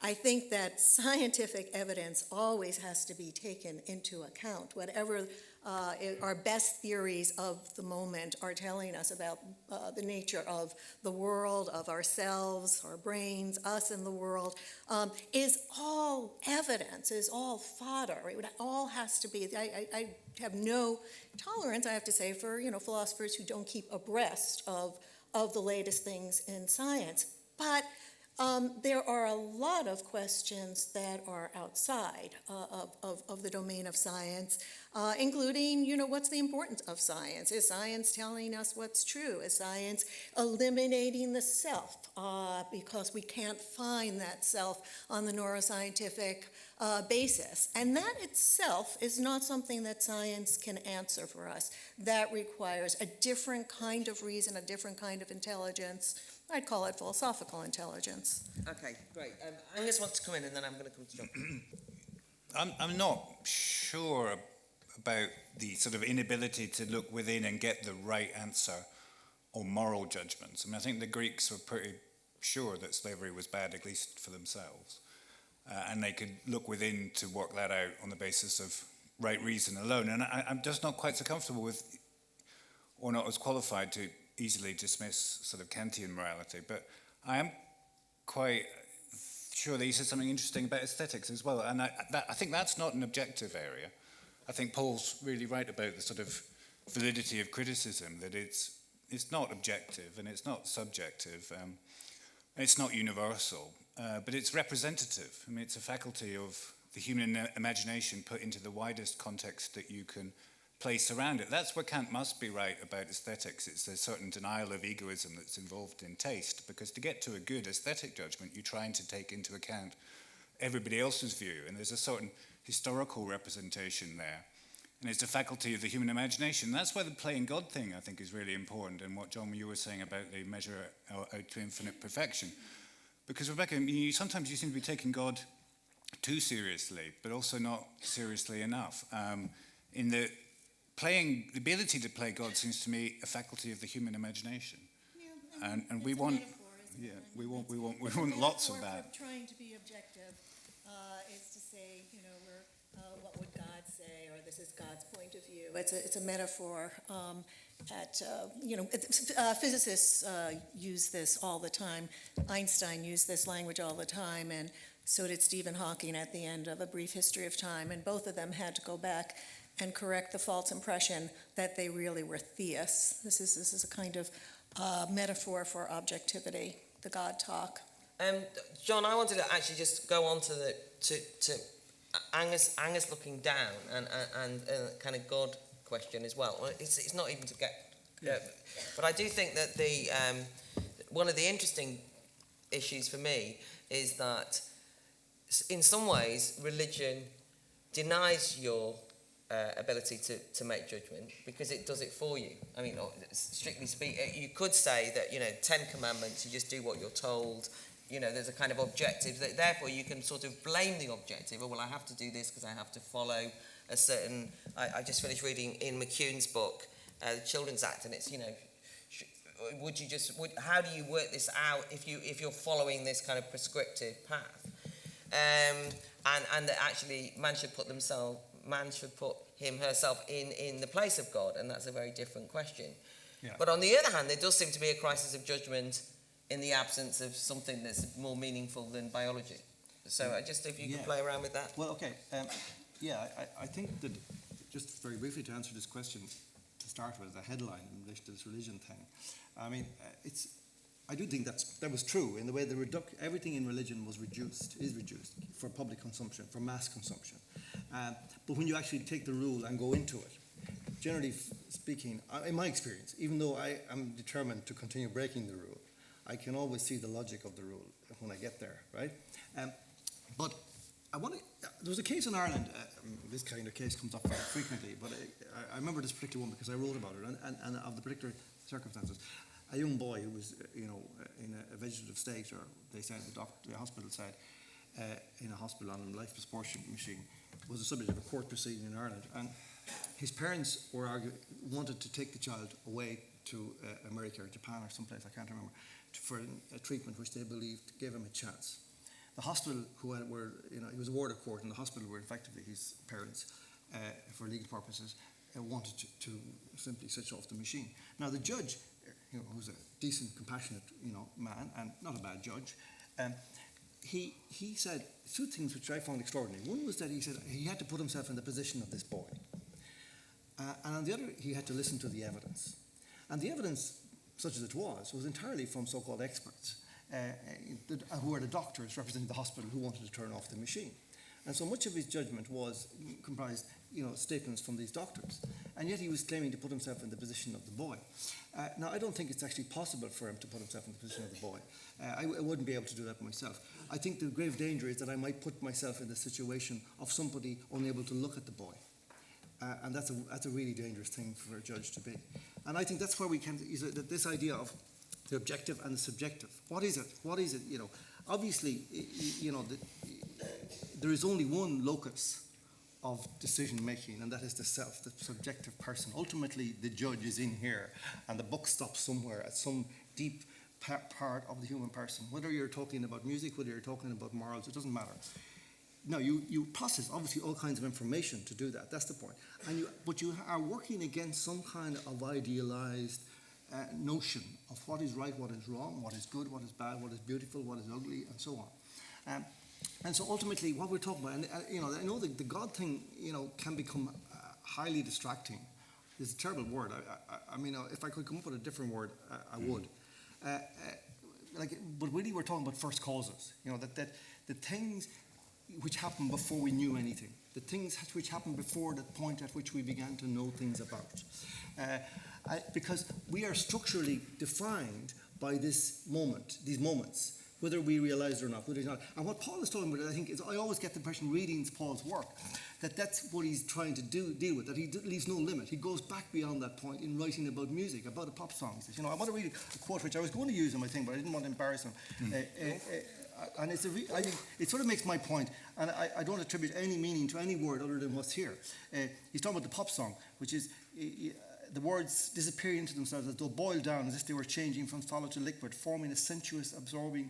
I think that scientific evidence always has to be taken into account. Whatever our best theories of the moment are telling us about the nature of the world, of ourselves, our brains, us and the world, is all evidence, is all fodder. It all has to be, I have no tolerance, I have to say, for philosophers who don't keep abreast of the latest things in science. But there are a lot of questions that are outside of the domain of science, including, what's the importance of science? Is science telling us what's true? Is science eliminating the self because we can't find that self on the neuroscientific basis? And that itself is not something that science can answer for us. That requires a different kind of reason, a different kind of intelligence. I'd call it philosophical intelligence. Okay, great. Angus wants to come in, and then I'm going to come to John. I'm not sure about the sort of inability to look within and get the right answer on moral judgments. I mean, I think the Greeks were pretty sure that slavery was bad, at least for themselves. And they could look within to work that out on the basis of right reason alone. And I'm just not quite so comfortable with, or not as qualified to easily dismiss sort of Kantian morality. But I am quite sure that he said something interesting about aesthetics as well. And I think that's not an objective area. I think Paul's really right about the sort of validity of criticism, that it's not objective and it's not subjective. It's not universal, but it's representative. I mean, it's a faculty of the human imagination put into the widest context that you can place around it. That's where Kant must be right about aesthetics. It's a certain denial of egoism that's involved in taste, because to get to a good aesthetic judgment, you're trying to take into account everybody else's view, and there's a certain historical representation there. And it's a faculty of the human imagination. That's why the playing God thing, I think, is really important, and what, John, you were saying about the measure out to infinite perfection. Because, Rebecca, sometimes you seem to be taking God too seriously, but also not seriously enough. The ability to play God seems to me a faculty of the human imagination, and we want lots of that. Trying to be objective is to say, what would God say, or this is God's point of view. It's a metaphor. Physicists use this all the time. Einstein used this language all the time, and so did Stephen Hawking at the end of A Brief History of Time. And both of them had to go back and correct the false impression that they really were theists. This is a kind of metaphor for objectivity, the God talk. John, I wanted to actually just go on to Angus looking down and kind of God question as well. It's not even to get, but I do think that one of the interesting issues for me is that in some ways religion denies your ability to make judgment because it does it for you. I mean, strictly speaking, you could say that 10 commandments, you just do what you're told. There's a kind of objective that therefore you can sort of blame the objective. I have to do this because I have to follow a certain. I just finished reading in McCune's book, the Children's Act, and it's how do you work this out if you're following this kind of prescriptive path, and that actually man should put herself in the place of God, and that's a very different question. Yeah. But on the other hand, there does seem to be a crisis of judgment in the absence of something that's more meaningful than biology. So if you could play around with that. Well, okay. I think that, just very briefly to answer this question, to start with, the headline in relation to this religion thing, I mean, I do think that was true in the way everything in religion is reduced for public consumption, for mass consumption. But when you actually take the rule and go into it, generally speaking, in my experience, even though I am determined to continue breaking the rule, I can always see the logic of the rule when I get there, right? But there was a case in Ireland, this kind of case comes up very frequently, but I remember this particular one because I wrote about it, and of the particular circumstances. A young boy who was, in a vegetative state, or they said, the hospital said, in a hospital on a life support machine, was the subject of a court proceeding in Ireland. And his parents wanted to take the child away to America or Japan or someplace, I can't remember, for a treatment which they believed gave him a chance. The hospital he was a ward of court, and the hospital were effectively his parents, for legal purposes, wanted to simply switch off the machine. Now the judge, who's a decent, compassionate, man, and not a bad judge, he said two things which I found extraordinary. One was that he said he had to put himself in the position of this boy, and on the other, he had to listen to the evidence. And the evidence, such as it was entirely from so-called experts, who were the doctors representing the hospital who wanted to turn off the machine. And so much of his judgment comprised, statements from these doctors. And yet he was claiming to put himself in the position of the boy. Now, I don't think it's actually possible for him to put himself in the position of the boy. I wouldn't be able to do that myself. I think the grave danger is that I might put myself in the situation of somebody unable to look at the boy. And that's a really dangerous thing for a judge to be. And I think that's where we can, this idea of the objective and the subjective. What is it? What is it? Obviously, there is only one locus of decision making, and that is the self, the subjective person. Ultimately, the judge is in here, and the buck stops somewhere at some deep part of the human person. Whether you're talking about music, whether you're talking about morals, it doesn't matter. Now, you process, obviously, all kinds of information to do that. That's the point. But you are working against some kind of idealized notion of what is right, what is wrong, what is good, what is bad, what is beautiful, what is ugly, and so on. And so ultimately, what we're talking about, and I know the God thing, can become highly distracting. It's a terrible word. I mean, if I could come up with a different word, I would. But really, we're talking about first causes. That the things which happened before we knew anything, the things which happened before the point at which we began to know things about. Because we are structurally defined by these moments, whether we realize it or not, whether it's not. And what Paul is talking about, I think, is I always get the impression reading Paul's work, that's what he's trying to deal with, that he leaves no limit. He goes back beyond that point in writing about music, about a pop song. He says, I want to read a quote which I was going to use in my thing, but I didn't want to embarrass him. And I think it sort of makes my point, and I don't attribute any meaning to any word other than what's here. He's talking about the pop song, which is the words disappearing into themselves as though boiled down, as if they were changing from solid to liquid, forming a sensuous, absorbing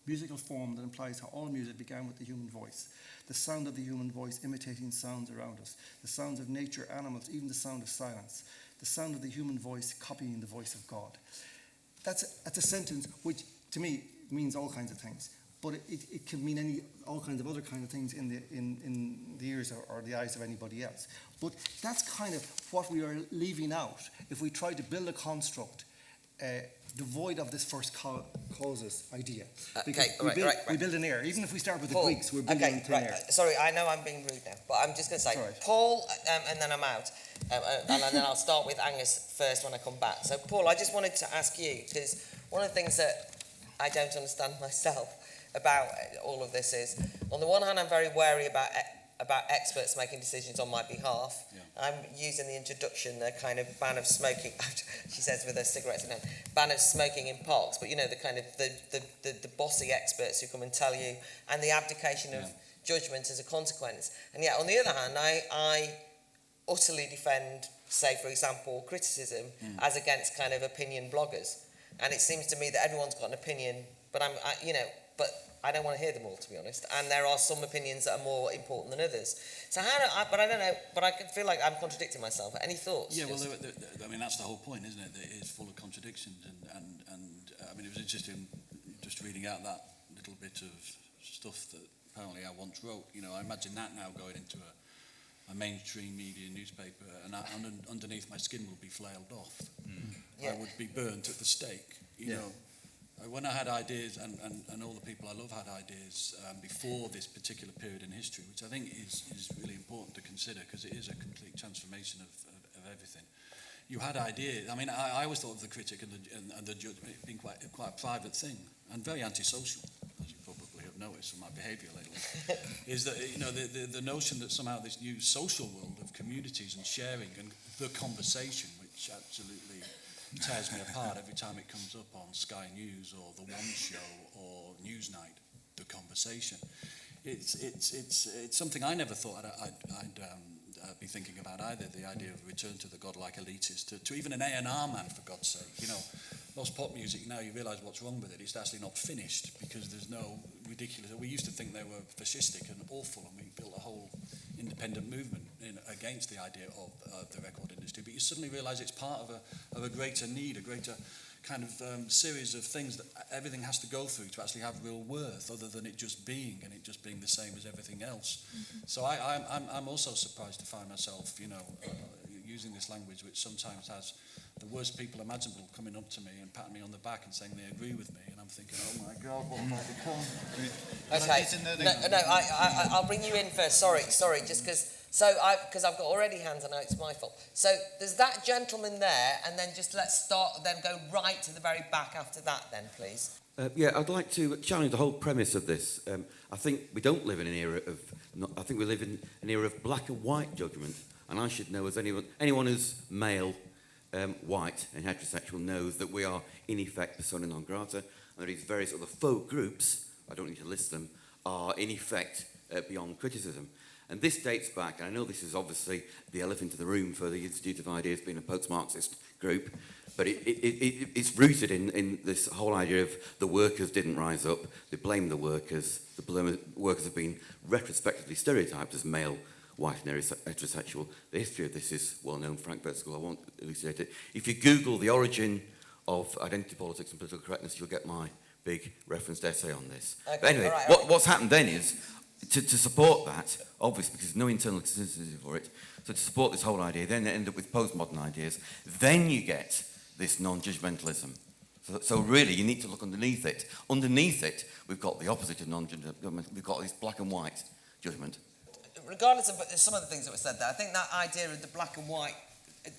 musical form that implies how all music began with the human voice. The sound of the human voice imitating sounds around us, the sounds of nature, animals, even the sound of silence, the sound of the human voice copying the voice of God. That's a sentence which, to me, means all kinds of things. But it can mean all kinds of other kind of things in the ears or the eyes of anybody else. But that's kind of what we are leaving out if we try to build a construct devoid of this first causes idea. Because we build an air. Even if we start with the Greeks, we're building an air. Sorry, I know I'm being rude now, but I'm just going to say, right. Paul, and then I'm out. And then I'll start with Angus first when I come back. So, Paul, I just wanted to ask you, because one of the things that I don't understand myself about all of this is, on the one hand, I'm very wary about experts making decisions on my behalf. Yeah. I'm using the introduction, the kind of ban of smoking, she says with her cigarettes in hand, ban of smoking in parks, but the kind of the bossy experts who come and tell you, and the abdication of judgment as a consequence. And yet, on the other hand, I utterly defend, say, for example, criticism as against kind of opinion bloggers. And it seems to me that everyone's got an opinion, but but I don't want to hear them all, to be honest. And there are some opinions that are more important than others. So but I don't know, but I feel like I'm contradicting myself. Any thoughts? Yeah, well, I mean, that's the whole point, isn't it? That it is full of contradictions. And I mean, it was interesting just reading out that little bit of stuff that apparently I once wrote. I imagine that now going into a mainstream media newspaper, and underneath my skin will be flailed off. Yeah. I would be burnt at the stake, you know. When I had ideas, and all the people I love had ideas before this particular period in history, which I think is really important to consider because it is a complete transformation of everything. You had ideas. I mean, I always thought of the critic and the judge being quite a private thing and very antisocial, as you probably have noticed from my behaviour lately. Is that the notion that somehow this new social world of communities and sharing and the conversation, which absolutely tears me apart every time it comes up on Sky News or The One Show or Newsnight, the conversation. It's something I never thought be thinking about either. The idea of return to the godlike elitist, to even an A&R man, for God's sake. You know, most pop music now, you realise what's wrong with it. It's actually not finished because there's no ridiculous. We used to think they were fascistic and awful, and we built a whole independent movement against the idea of the record industry. But you suddenly realise it's part of a greater need, a greater kind of series of things that everything has to go through to actually have real worth, other than it just being, and it just being the same as everything else. Mm-hmm. So I'm also surprised to find myself, using this language, which sometimes has the worst people imaginable coming up to me and patting me on the back and saying they agree with me, and I'm thinking, oh my God, what have I become? Okay, I'll bring you in first. Sorry, just because. Because I've got already hands, I know it's my fault. So there's that gentleman there, and then just let's start, then go right to the very back after that then, please. I'd like to challenge the whole premise of this. I think we don't live in an era of, I think we live in an era of black and white judgment, and I should know, as anyone who's male, white and heterosexual knows that we are in effect persona non grata, and these various other folk groups, I don't need to list them, are in effect beyond criticism. And this dates back, and I know this is obviously the elephant in the room for the Institute of Ideas being a post-Marxist group, but it's rooted in this whole idea of the workers didn't rise up, they blame the workers workers have been retrospectively stereotyped as male, white and heterosexual. The history of this is well known. Frank Vertical, I won't elucidate it. If you Google the origin of identity politics and political correctness, you'll get my big referenced essay on this. Okay, but anyway, all right. What's happened then is, to support that, obviously, because there's no internal consistency for it, so to support this whole idea, then they end up with postmodern ideas, then you get this non-judgmentalism. So really, you need to look underneath it. Underneath it, we've got the opposite of non-judgment. We've got this black and white judgment. Regardless of some of the things that were said there, I think that idea of the black and white,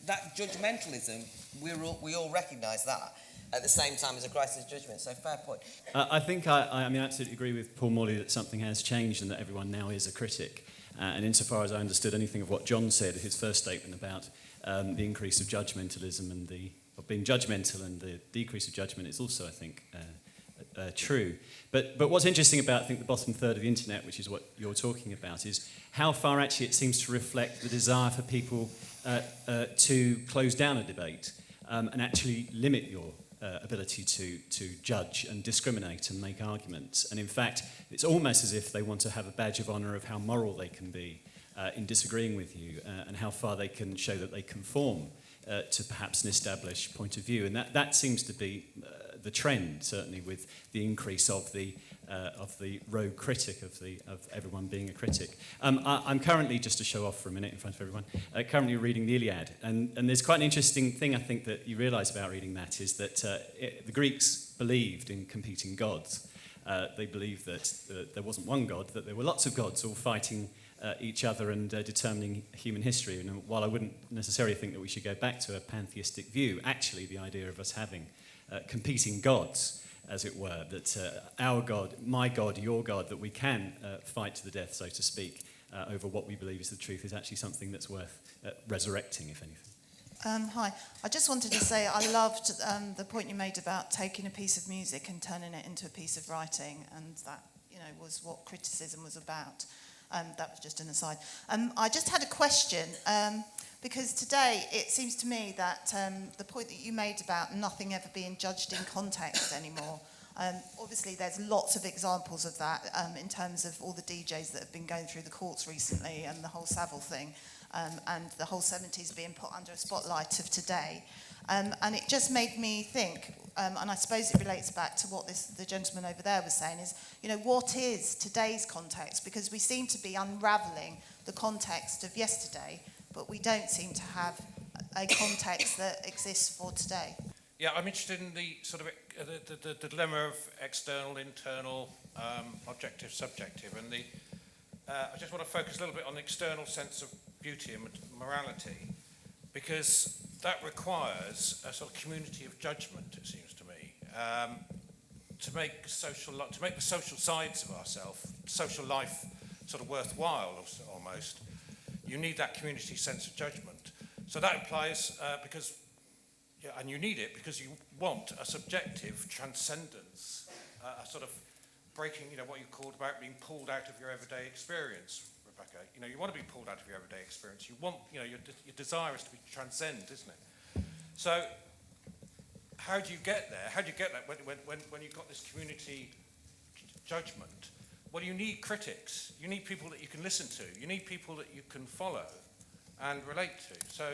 that judgmentalism, we all recognise that at the same time as a crisis of judgment, so fair point. I think I absolutely agree with Paul Morley that something has changed and that everyone now is a critic. And insofar as I understood anything of what John said, his first statement about the increase of judgmentalism and of being judgmental and the decrease of judgment is also, I think, true. But what's interesting about, I think, the bottom third of the internet, which is what you're talking about, is how far actually it seems to reflect the desire for people to close down a debate and actually limit your ability to judge and discriminate and make arguments. And in fact, it's almost as if they want to have a badge of honour of how moral they can be in disagreeing with you and how far they can show that they conform to perhaps an established point of view. And that seems to be the trend, certainly, with the increase of the rogue critic, of everyone being a critic. I'm currently, just to show off for a minute in front of everyone, currently reading the Iliad. And there's quite an interesting thing, I think, that you realise about reading that, is that the Greeks believed in competing gods. They believed that there wasn't one god, that there were lots of gods all fighting each other and determining human history. And while I wouldn't necessarily think that we should go back to a pantheistic view, actually the idea of us having competing gods, as it were, that our God, my God, your God, that we can fight to the death, so to speak, over what we believe is the truth, is actually something that's worth resurrecting, if anything. Hi. I just wanted to say I loved the point you made about taking a piece of music and turning it into a piece of writing, and that, was what criticism was about. That was just an aside. I just had a question, because today it seems to me that the point that you made about nothing ever being judged in context anymore, obviously there's lots of examples of that in terms of all the DJs that have been going through the courts recently and the whole Savile thing, and the whole 70s being put under a spotlight of today. And it just made me think, and I suppose it relates back to what the gentleman over there was saying, is, what is today's context? Because we seem to be unravelling the context of yesterday, but we don't seem to have a context that exists for today. Yeah, I'm interested in the sort of the dilemma of external, internal, objective, subjective, and I just want to focus a little bit on the external sense of beauty and morality, because that requires a sort of community of judgment, it seems to me, to make the social sides of ourselves, social life, sort of worthwhile almost. You need that community sense of judgment. So that implies and you need it because you want a subjective transcendence, a sort of breaking, what you called about being pulled out of your everyday experience, Rebecca. You know, you want to be pulled out of your everyday experience. You want, you know, your desire is to be transcend, isn't it? So, how do you get there? How do you get that when you've got this community judgment? Well, you need critics. You need people that you can listen to. You need people that you can follow and relate to. So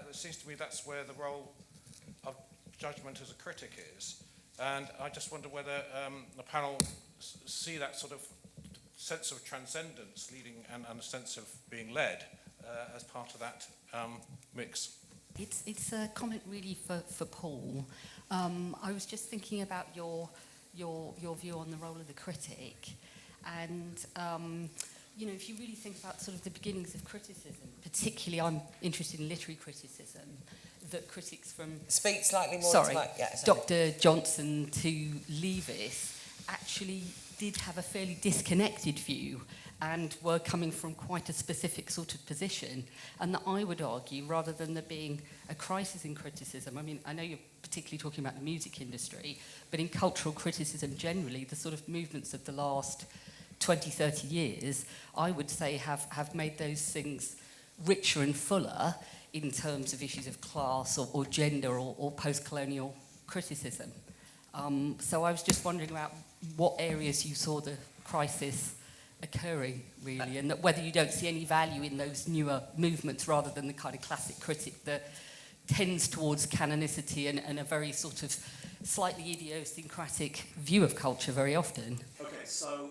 it seems to me that's where the role of judgment as a critic is. And I just wonder whether the panel see that sort of sense of transcendence leading and a sense of being led as part of that mix. It's a comment really for Paul. I was just thinking about your view on the role of the critic, and you know, if you really think about sort of the beginnings of criticism, particularly I'm interested in literary criticism, that critics from Speak slightly more. sorry, Yeah, Dr. Johnson to Leavis actually did have a fairly disconnected view and were coming from quite a specific sort of position, and that I would argue, rather than there being a crisis in criticism, I mean, I know you're particularly talking about the music industry, but in cultural criticism generally, the sort of movements of the last 20, 30 years, I would say have made those things richer and fuller in terms of issues of class or gender or post-colonial criticism. So I was just wondering about what areas you saw the crisis occurring, really, and that whether you don't see any value in those newer movements rather than the kind of classic critic that tends towards canonicity and a very sort of slightly idiosyncratic view of culture very often. Okay, so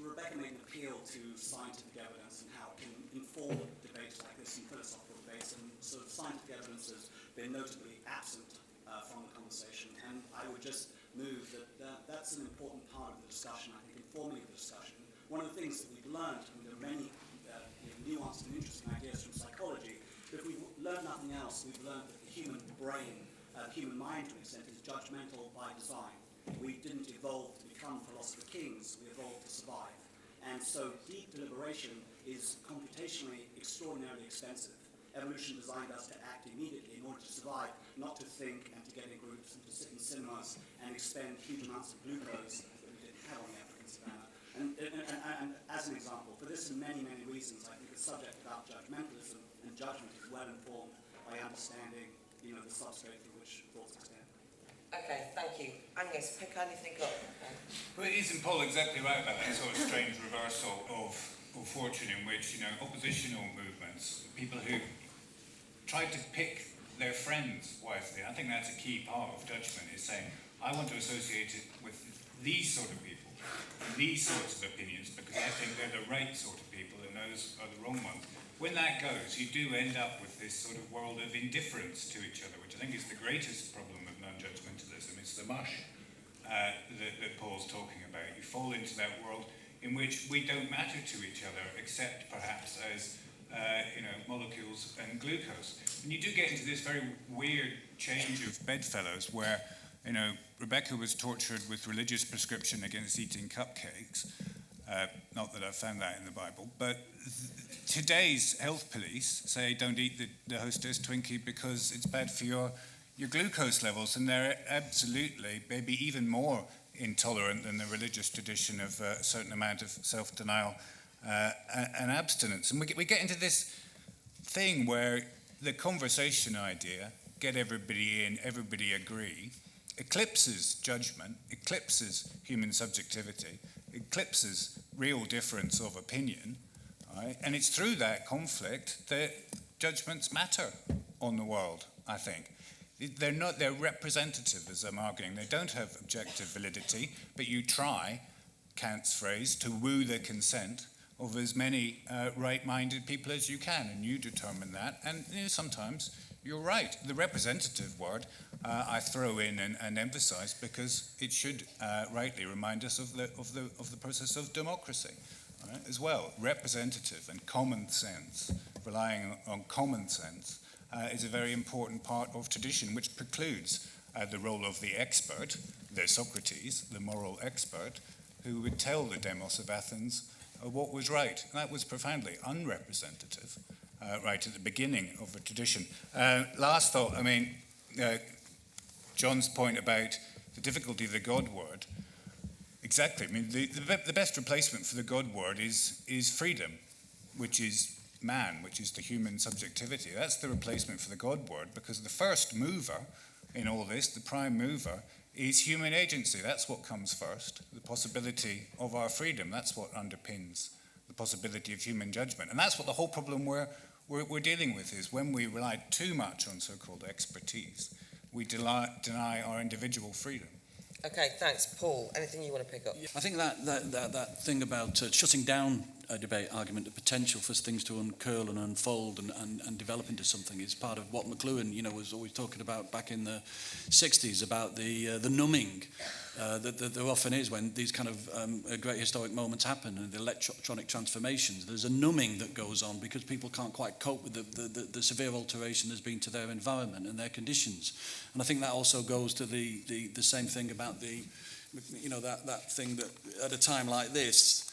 Rebecca made an appeal to scientific evidence and how it can inform debates like this and philosophical debates, and sort of scientific evidence has been notably absent from the conversation, and I would just move that that's an important part of the discussion, I think, informing the discussion. One of the things that we've learned, and there are many nuanced and interesting ideas from psychology, but if we've learned nothing else, we've learned that the human brain, the human mind to an extent, is judgmental by design. We didn't evolve to become philosopher kings, we evolved to survive. And so deep deliberation is computationally extraordinarily expensive. Evolution designed us to act immediately in order to survive, not to think and to get in groups and to sit in cinemas and expend huge amounts of glucose that we didn't have on the African savannah. And as an example, for this and many, many reasons, I think the subject about judgmentalism and judgment is well informed by understanding, you know, the substrate through which thoughts extend. Okay, thank you. Angus, pick anything up. Well, isn't Paul exactly right about that sort of strange reversal of fortune in which, you know, oppositional movements, people who tried to pick their friends wisely, I think that's a key part of judgment, is saying, I want to associate it with these sort of people, these sorts of opinions, because I think they're the right sort of people and those are the wrong ones. When that goes, you do end up with this sort of world of indifference to each other, which I think is the greatest problem of non-judgmentalism. It's the mush that Paul's talking about. You fall into that world in which we don't matter to each other, except perhaps as you know, molecules and glucose. And you do get into this very weird change of bedfellows where, you know, Rebecca was tortured with religious prescription against eating cupcakes. Not that I've found that in the Bible, but today's health police say don't eat the Hostess Twinkie because it's bad for your glucose levels, and they're absolutely, maybe even more intolerant than the religious tradition of a certain amount of self-denial and abstinence. And we get into this thing where the conversation idea, get everybody in, everybody agree, eclipses judgment, eclipses human subjectivity, eclipses real difference of opinion, right? And it's through that conflict that judgments matter on the world, I think. They're representative, as I'm arguing. They don't have objective validity, but you try, Kant's phrase, to woo the consent of as many right-minded people as you can, and you determine that. And you know, sometimes you're right. The representative word I throw in and emphasize because it should rightly remind us of the process of democracy, right, as well. Representative and common sense, relying on common sense, is a very important part of tradition, which precludes the role of the expert, the Socrates, the moral expert, who would tell the demos of Athens what was right. And that was profoundly unrepresentative right at the beginning of a tradition. Last thought, I mean, John's point about the difficulty of the God word, exactly. I mean, the best replacement for the God word is freedom. which is man, which is the human subjectivity. That's the replacement for the God word, because the first mover in all this, the prime mover, is human agency. That's what comes first, the possibility of our freedom. That's what underpins the possibility of human judgment. And that's what the whole problem we're dealing with is when we rely too much on so-called expertise, we deny our individual freedom. Okay, thanks. Paul, anything you want to pick up? I think that thing about shutting down a debate argument, the potential for things to uncurl and unfold and develop into something is part of what McLuhan, was always talking about back in the 60s, about the numbing that there often is when these kind of great historic moments happen and the electronic transformations. There's a numbing that goes on because people can't quite cope with the severe alteration there's been to their environment and their conditions. And I think that also goes to the same thing about that thing that at a time like this,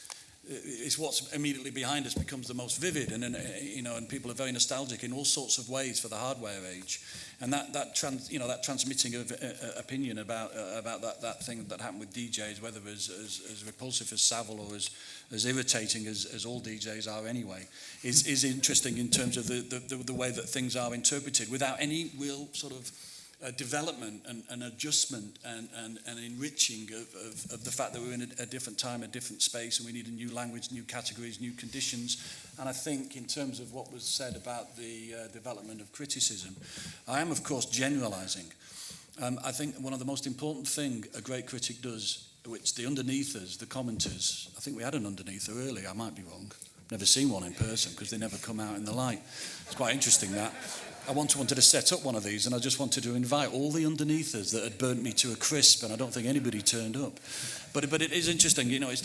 it's what's immediately behind us becomes the most vivid, and people are very nostalgic in all sorts of ways for the hardware age, and that transmitting of opinion about that thing that happened with DJs, whether as repulsive as Savile or as irritating as all DJs are anyway, is interesting in terms of the way that things are interpreted without any real sort of development and adjustment and enriching of the fact that we're in a different time, a different space, and we need a new language, new categories, new conditions. And I think in terms of what was said about the development of criticism, I am of course generalizing. I think one of the most important thing a great critic does, which the underneathers, the commenters, I think we had an underneather earlier, I might be wrong, never seen one in person because they never come out in the light. It's quite interesting that. I wanted to set up one of these, and I just wanted to invite all the underneathers that had burnt me to a crisp, and I don't think anybody turned up. But it is interesting, I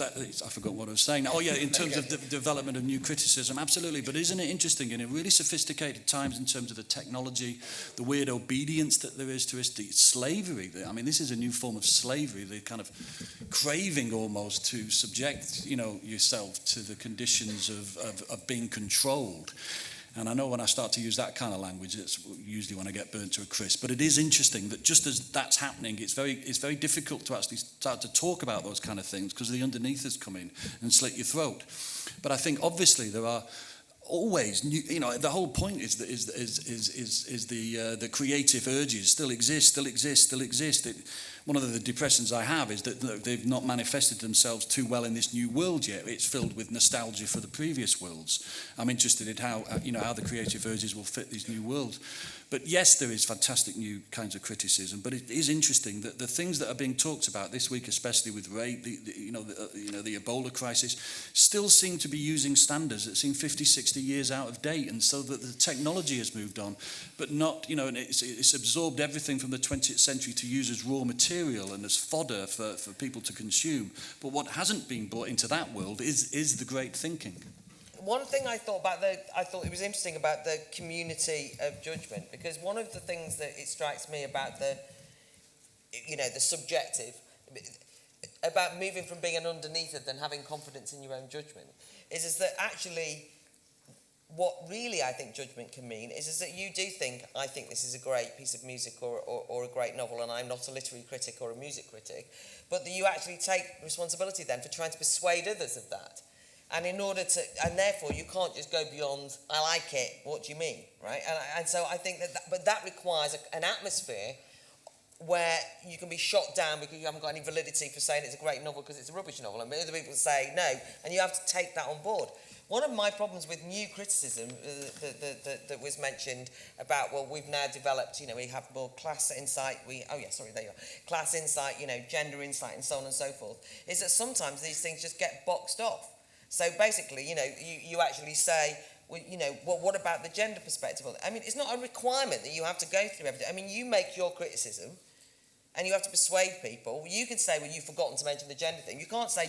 forgot what I was saying. Oh yeah, in terms of the development of new criticism, absolutely. But isn't it interesting in a really sophisticated times in terms of the technology, the weird obedience that there is to us, the slavery. This is a new form of slavery, the kind of craving almost to subject, yourself to the conditions of being controlled. And I know when I start to use that kind of language, it's usually when I get burnt to a crisp. But it is interesting that just as that's happening, it's very difficult to actually start to talk about those kind of things because the underneathers come in and slit your throat. But I think obviously there are always new, the whole point is the creative urges still exist. One of the depressions I have is that they've not manifested themselves too well in this new world yet. It's filled with nostalgia for the previous worlds. I'm interested in how the creative urges will fit these new worlds. But yes, there is fantastic new kinds of criticism. But it is interesting that the things that are being talked about this week, especially with rape, the Ebola crisis, still seem to be using standards that seem 50, 60 years out of date. And so that the technology has moved on, but not, and it's absorbed everything from the 20th century to use as raw material and as fodder for people to consume. But what hasn't been brought into that world is the great thinking. One thing I thought it was interesting about the community of judgment, because one of the things that it strikes me about the subjective, about moving from being an underneather than having confidence in your own judgment, is that actually what really I think judgment can mean is that you do think, I think this is a great piece of music or a great novel, and I'm not a literary critic or a music critic, but that you actually take responsibility then for trying to persuade others of that. And and therefore you can't just go beyond, I like it, what do you mean, right? And so I think but that requires an atmosphere where you can be shot down because you haven't got any validity for saying it's a great novel because it's a rubbish novel, and other people say no, and you have to take that on board. One of my problems with new criticism that was mentioned about, well, we've now developed, we have more class insight, class insight, gender insight and so on and so forth, is that sometimes these things just get boxed off. So basically, you actually say, well, what about the gender perspective? It's not a requirement that you have to go through everything. You make your criticism and you have to persuade people. You can say, well, you've forgotten to mention the gender thing. You can't say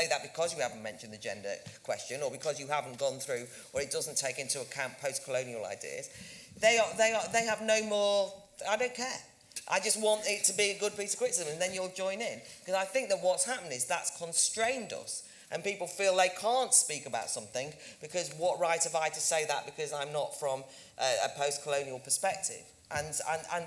that because you haven't mentioned the gender question or because you haven't gone through or it doesn't take into account post-colonial ideas. They have no more, I don't care. I just want it to be a good piece of criticism and then you'll join in. Because I think that what's happened is that's constrained us. And people feel they can't speak about something because what right have I to say that because I'm not from a post-colonial perspective? And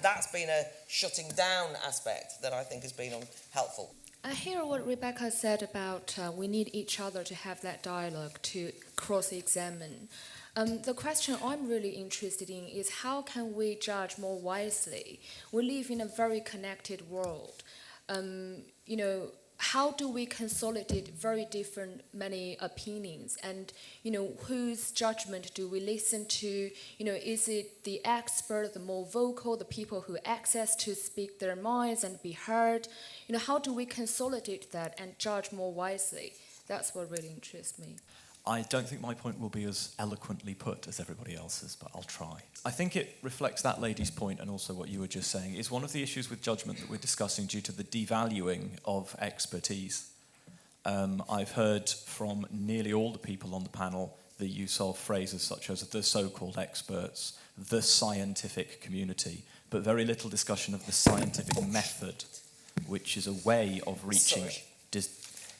that's been a shutting down aspect that I think has been helpful. I hear what Rebecca said about we need each other to have that dialogue, to cross-examine. The question I'm really interested in is how can we judge more wisely? We live in a very connected world. How do we consolidate very different, many opinions? And, whose judgment do we listen to? Is it the expert, the more vocal, the people who access to speak their minds and be heard? How do we consolidate that and judge more wisely? That's what really interests me. I don't think my point will be as eloquently put as everybody else's, but I'll try. I think it reflects that lady's point and also what you were just saying, is one of the issues with judgment that we're discussing due to the devaluing of expertise. I've heard from nearly all the people on the panel the use of phrases such as the so-called experts, the scientific community, but very little discussion of the scientific method, which is a way of reaching...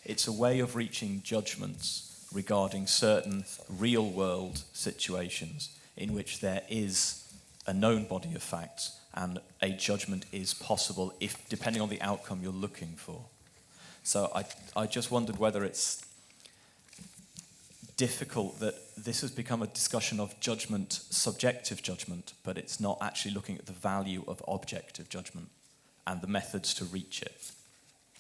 It's a way of reaching judgments regarding certain real-world situations in which there is a known body of facts and a judgment is possible if, depending on the outcome you're looking for. So I just wondered whether it's difficult that this has become a discussion of judgment, subjective judgment, but it's not actually looking at the value of objective judgment and the methods to reach it.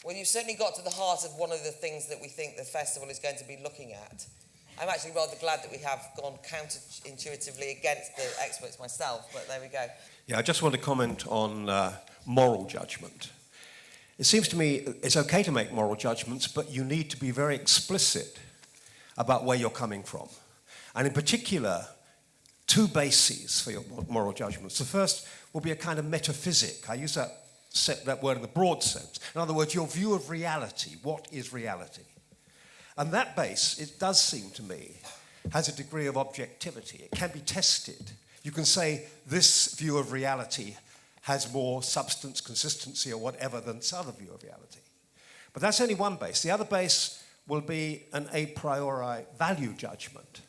Well, you've certainly got to the heart of one of the things that we think the festival is going to be looking at. I'm actually rather glad that we have gone counterintuitively against the experts myself, but there we go. Yeah, I just want to comment on moral judgment. It seems to me it's okay to make moral judgments, but you need to be very explicit about where you're coming from. And in particular, two bases for your moral judgments. The first will be a kind of metaphysic. I use that word in the broad sense. In other words, your view of reality. What is reality? And that base, it does seem to me, has a degree of objectivity. It can be tested. You can say this view of reality has more substance, consistency, or whatever than this other view of reality. But that's only one base. The other base will be an a priori value judgment.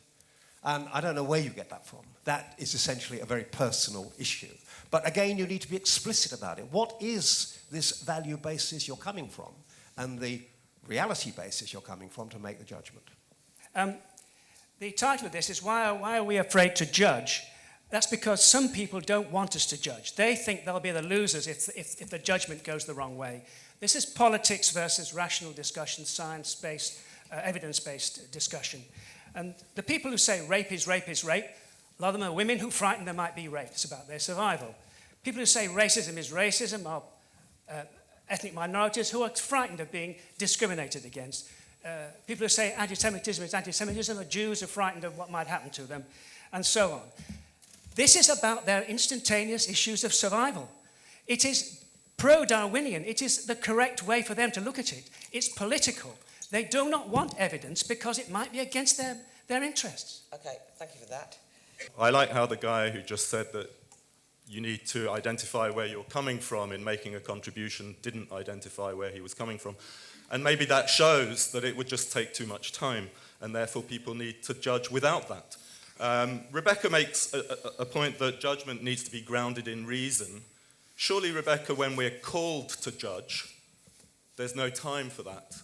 And I don't know where you get that from. That is essentially a very personal issue. But again, you need to be explicit about it. What is this value basis you're coming from and the reality basis you're coming from to make the judgment? The title of this is Why Are We Afraid to Judge? That's because some people don't want us to judge. They think they'll be the losers if the judgment goes the wrong way. This is politics versus rational discussion, science-based, evidence-based discussion. And the people who say rape is rape is rape, a lot of them are women who frightened they might be raped. It's about their survival. People who say racism is racism are ethnic minorities who are frightened of being discriminated against. People who say anti-Semitism is anti-Semitism are Jews who are frightened of what might happen to them, and so on. This is about their instantaneous issues of survival. It is pro-Darwinian. It is the correct way for them to look at it. It's political. They do not want evidence because it might be against their interests. Okay, thank you for that. I like how the guy who just said that you need to identify where you're coming from in making a contribution didn't identify where he was coming from. And maybe that shows that it would just take too much time, and therefore people need to judge without that. Rebecca makes a point that judgment needs to be grounded in reason. Surely, Rebecca, when we're called to judge, there's no time for that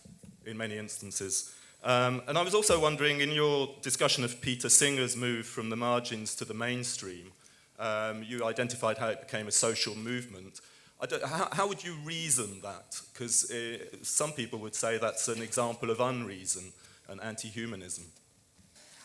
in many instances. And I was also wondering, in your discussion of Peter Singer's move from the margins to the mainstream, you identified how it became a social movement. How would you reason that? Because some people would say that's an example of unreason and anti-humanism.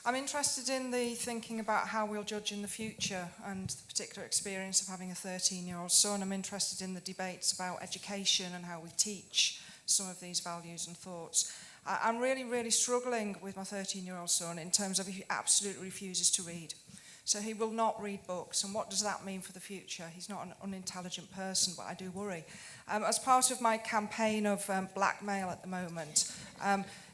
I'm interested in the thinking about how we'll judge in the future and the particular experience of having a 13-year-old son. I'm interested in the debates about education and how we teach some of these values and thoughts. I'm really, really struggling with my 13-year-old son in terms of he absolutely refuses to read. So he will not read books. And what does that mean for the future? He's not an unintelligent person, but I do worry. As part of my campaign of blackmail at the moment,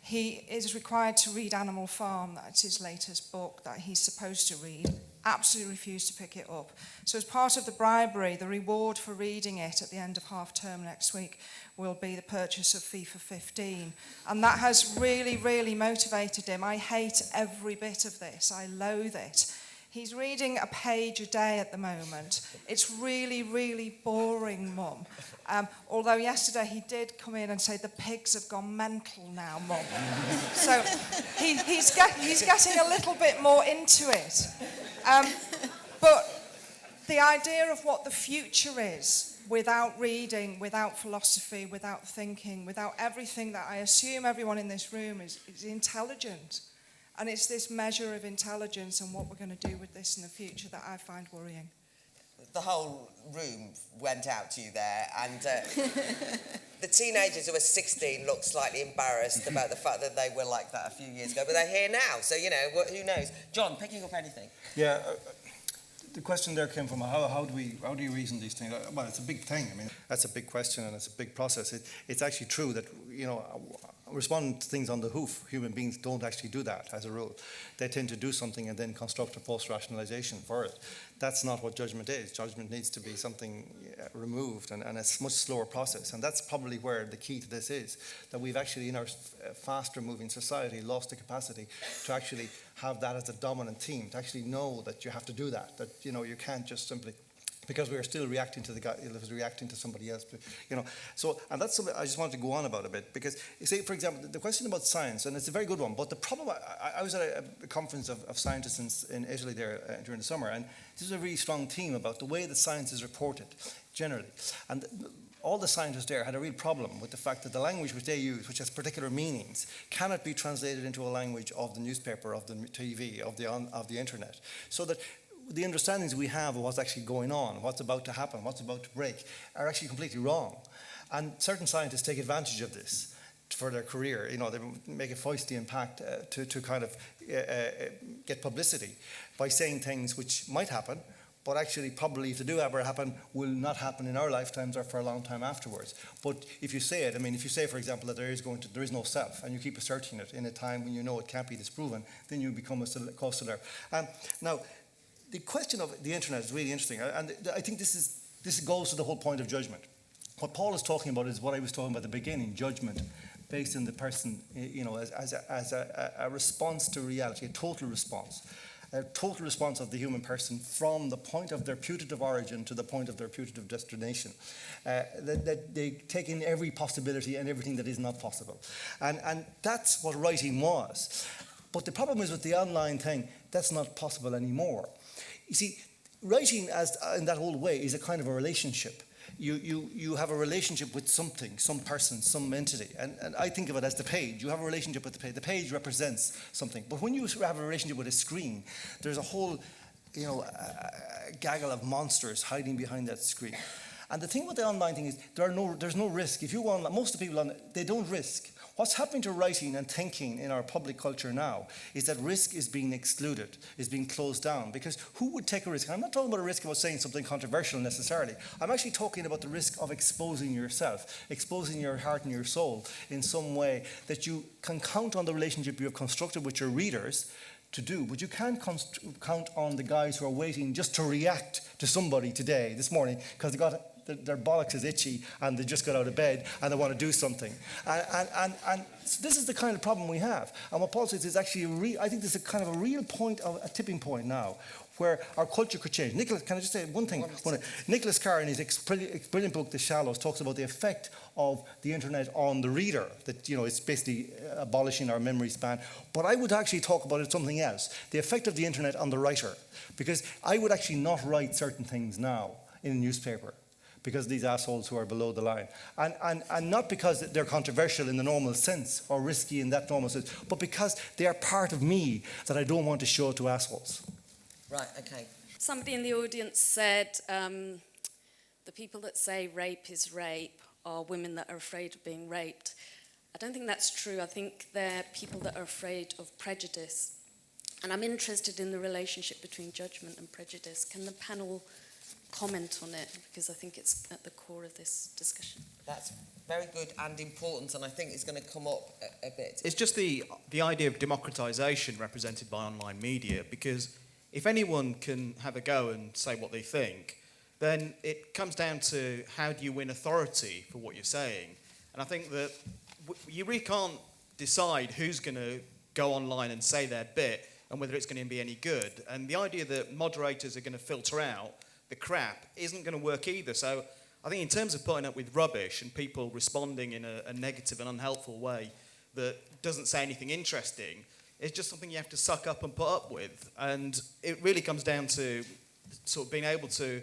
he is required to read Animal Farm. That's his latest book that he's supposed to read. Absolutely refused to pick it up. So as part of the bribery, the reward for reading it at the end of half term next week will be the purchase of FIFA 15. And that has really, really motivated him. I hate every bit of this. I loathe it. He's reading a page a day at the moment. It's really, really boring, Mum. Although yesterday he did come in and say the pigs have gone mental now, Mum. So he's getting a little bit more into it. But the idea of what the future is, without reading, without philosophy, without thinking, without everything that I assume everyone in this room is intelligent. And it's this measure of intelligence and what we're going to do with this in the future that I find worrying. The whole room went out to you there, and the teenagers who were 16 looked slightly embarrassed about the fact that they were like that a few years ago, but they're here now, so, you know, who knows? John, picking up anything? Yeah, the question there came from how do you reason these things? Well, it's a big thing. I mean, that's a big question and it's a big process. It's actually true that, you know, responding to things on the hoof, human beings don't actually do that as a rule. They tend to do something and then construct a post-rationalization for it. That's not what judgment is. Judgment needs to be something removed, and it's a much slower process. And that's probably where the key to this is, that we've actually, in our faster moving society, lost the capacity to actually have that as a dominant theme, to actually know that you have to do that, you know, you can't just simply, because we are still reacting to the guy who was reacting to somebody else, you know. So, and that's something I just wanted to go on about a bit, because, you see, for example, the question about science, and it's a very good one, but the problem, I was at a conference of scientists in Italy there during the summer, and this is a really strong theme about the way that science is reported, generally. And all the scientists there had a real problem with the fact that the language which they use, which has particular meanings, cannot be translated into a language of the newspaper, of the TV, of the internet. So that the understandings we have of what's actually going on, what's about to happen, what's about to break, are actually completely wrong. And certain scientists take advantage of this for their career. You know, they make a feisty impact to kind of get publicity by saying things which might happen, but actually probably if they do ever happen, will not happen in our lifetimes or for a long time afterwards. But if you say it, I mean, if you say, for example, that there is no self, and you keep asserting it in a time when you know it can't be disproven, then you become a causaler. Now, the question of the internet is really interesting, and I think this goes to the whole point of judgment. What Paul is talking about is what I was talking about at the beginning, judgment, based on the person, you know, as a response to reality, a total response of the human person from the point of their putative origin to the point of their putative destination. That they take in every possibility and everything that is not possible. And that's what writing was. But the problem is with the online thing, that's not possible anymore. You see, writing in that old way is a kind of a relationship. You have a relationship with something, some person, some entity. And I think of it as the page. You have a relationship with the page. The page represents something. But when you have a relationship with a screen, there's a whole, you know, a gaggle of monsters hiding behind that screen. And the thing with the online thing is there's no risk. If you go online, most of the people they don't risk. What's happening to writing and thinking in our public culture now is that risk is being excluded, is being closed down. Because who would take a risk? And I'm not talking about a risk about saying something controversial necessarily. I'm actually talking about the risk of exposing yourself, exposing your heart and your soul in some way that you can count on the relationship you have constructed with your readers to do, but you can't count on the guys who are waiting just to react to somebody this morning, because their bollocks is itchy and they just got out of bed and they want to do something. And this is the kind of problem we have. And what Paul says is actually, I think this is a kind of a real point, a tipping point now, where our culture could change. Nicholas, can I just say one thing? Nicholas Carr, in his brilliant book, The Shallows, talks about the effect of the internet on the reader, that, you know, it's basically abolishing our memory span. But I would actually talk about it something else, the effect of the internet on the writer. Because I would actually not write certain things now in a newspaper, because of these assholes who are below the line. And not because they're controversial in the normal sense or risky in that normal sense, but because they are part of me that I don't want to show to assholes. Right, okay. Somebody in the audience said the people that say rape is rape are women that are afraid of being raped. I don't think that's true. I think they're people that are afraid of prejudice. And I'm interested in the relationship between judgment and prejudice. Can the panel comment on it, because I think it's at the core of this discussion. That's very good and important, and I think it's going to come up a bit. It's just the idea of democratisation represented by online media, because if anyone can have a go and say what they think, then it comes down to how do you win authority for what you're saying. And I think that you really can't decide who's going to go online and say their bit and whether it's going to be any good. And the idea that moderators are going to filter out the crap isn't going to work either. So I think in terms of putting up with rubbish and people responding in a negative and unhelpful way that doesn't say anything interesting, it's just something you have to suck up and put up with. And it really comes down to sort of being able to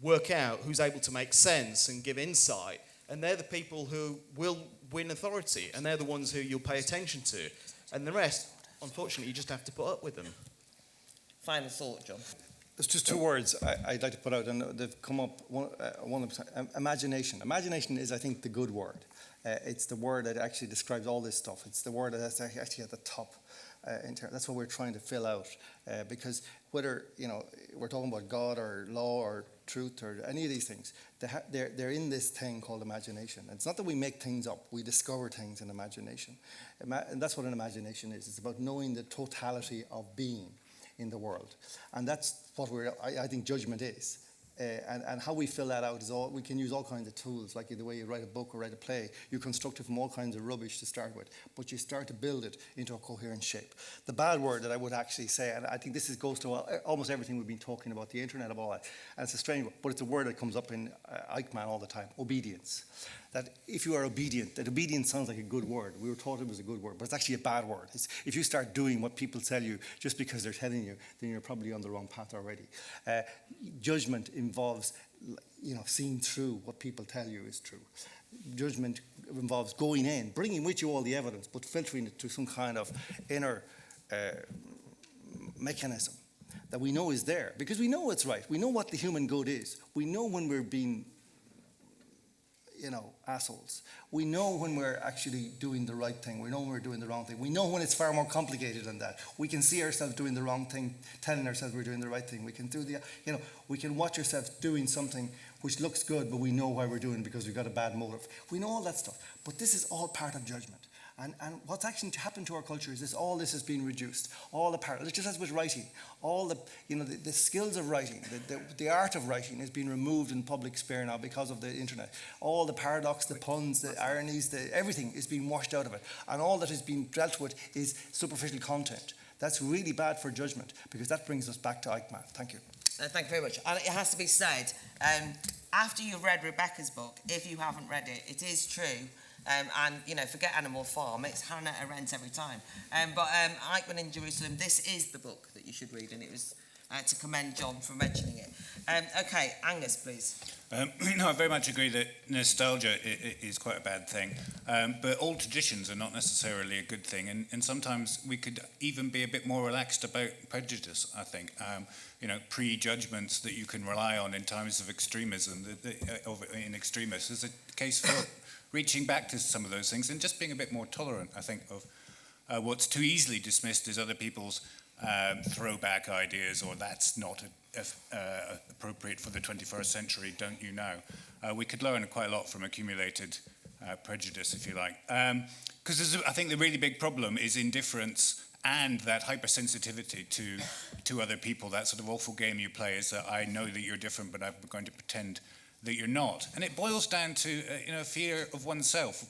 work out who's able to make sense and give insight. And they're the people who will win authority, and they're the ones who you'll pay attention to. And the rest, unfortunately, you just have to put up with them. Final thought, John. There's just two words I'd like to put out, and they've come up imagination. Imagination is, I think, the good word. It's the word that actually describes all this stuff. It's the word that's actually at the top. That's what we're trying to fill out, because whether we're talking about God or law or truth or any of these things, they're in this thing called imagination. And it's not that we make things up; we discover things in imagination, and that's what an imagination is. It's about knowing the totality of being in the world, and that's what I think judgment is. And how we fill that out is we can use all kinds of tools, like the way you write a book or write a play. You construct it from all kinds of rubbish to start with, but you start to build it into a coherent shape. The bad word that I would actually say, and I think this goes to almost everything we've been talking about, the internet, of all that, and it's a strange word, but it's a word that comes up in Eichmann all the time: obedience. That if you are obedient, that obedience sounds like a good word. We were taught it was a good word, but it's actually a bad word. If you start doing what people tell you just because they're telling you, then you're probably on the wrong path already. Judgment involves, seeing through what people tell you is true. Judgment involves going in, bringing with you all the evidence, but filtering it to some kind of inner mechanism that we know is there, because we know it's right. We know what the human good is. We know when we're being assholes. We know when we're actually doing the right thing. We know when we're doing the wrong thing. We know when it's far more complicated than that. We can see ourselves doing the wrong thing, telling ourselves we're doing the right thing. We can we can watch ourselves doing something which looks good, but we know why we're doing it because we've got a bad motive. We know all that stuff. But this is all part of judgment. And what's actually happened to our culture is all this has been reduced. All the part, just as with writing, all the skills of writing, the art of writing has been removed in public sphere now because of the internet. All the paradox, the puns, the ironies, everything is being washed out of it. And all that is being dealt with is superficial content. That's really bad for judgment, because that brings us back to Eichmann. Thank you. Thank you very much. And it has to be said, after you've read Rebecca's book, if you haven't read it, it is true. Forget Animal Farm, it's Hannah Arendt every time. But Eichmann in Jerusalem, this is the book that you should read, and it was to commend John for mentioning it. Okay, Angus, please. I very much agree that nostalgia is quite a bad thing, but all traditions are not necessarily a good thing, and sometimes we could even be a bit more relaxed about prejudice, I think. Prejudgments that you can rely on in times of extremism, in extremists, is a case for reaching back to some of those things and just being a bit more tolerant, I think, of what's too easily dismissed as other people's throwback ideas, or that's not appropriate for the 21st century, don't you know? We could learn quite a lot from accumulated prejudice, if you like. Because I think the really big problem is indifference and that hypersensitivity to other people, that sort of awful game you play is that I know that you're different, but I'm going to pretend that you're not. And it boils down to fear of oneself.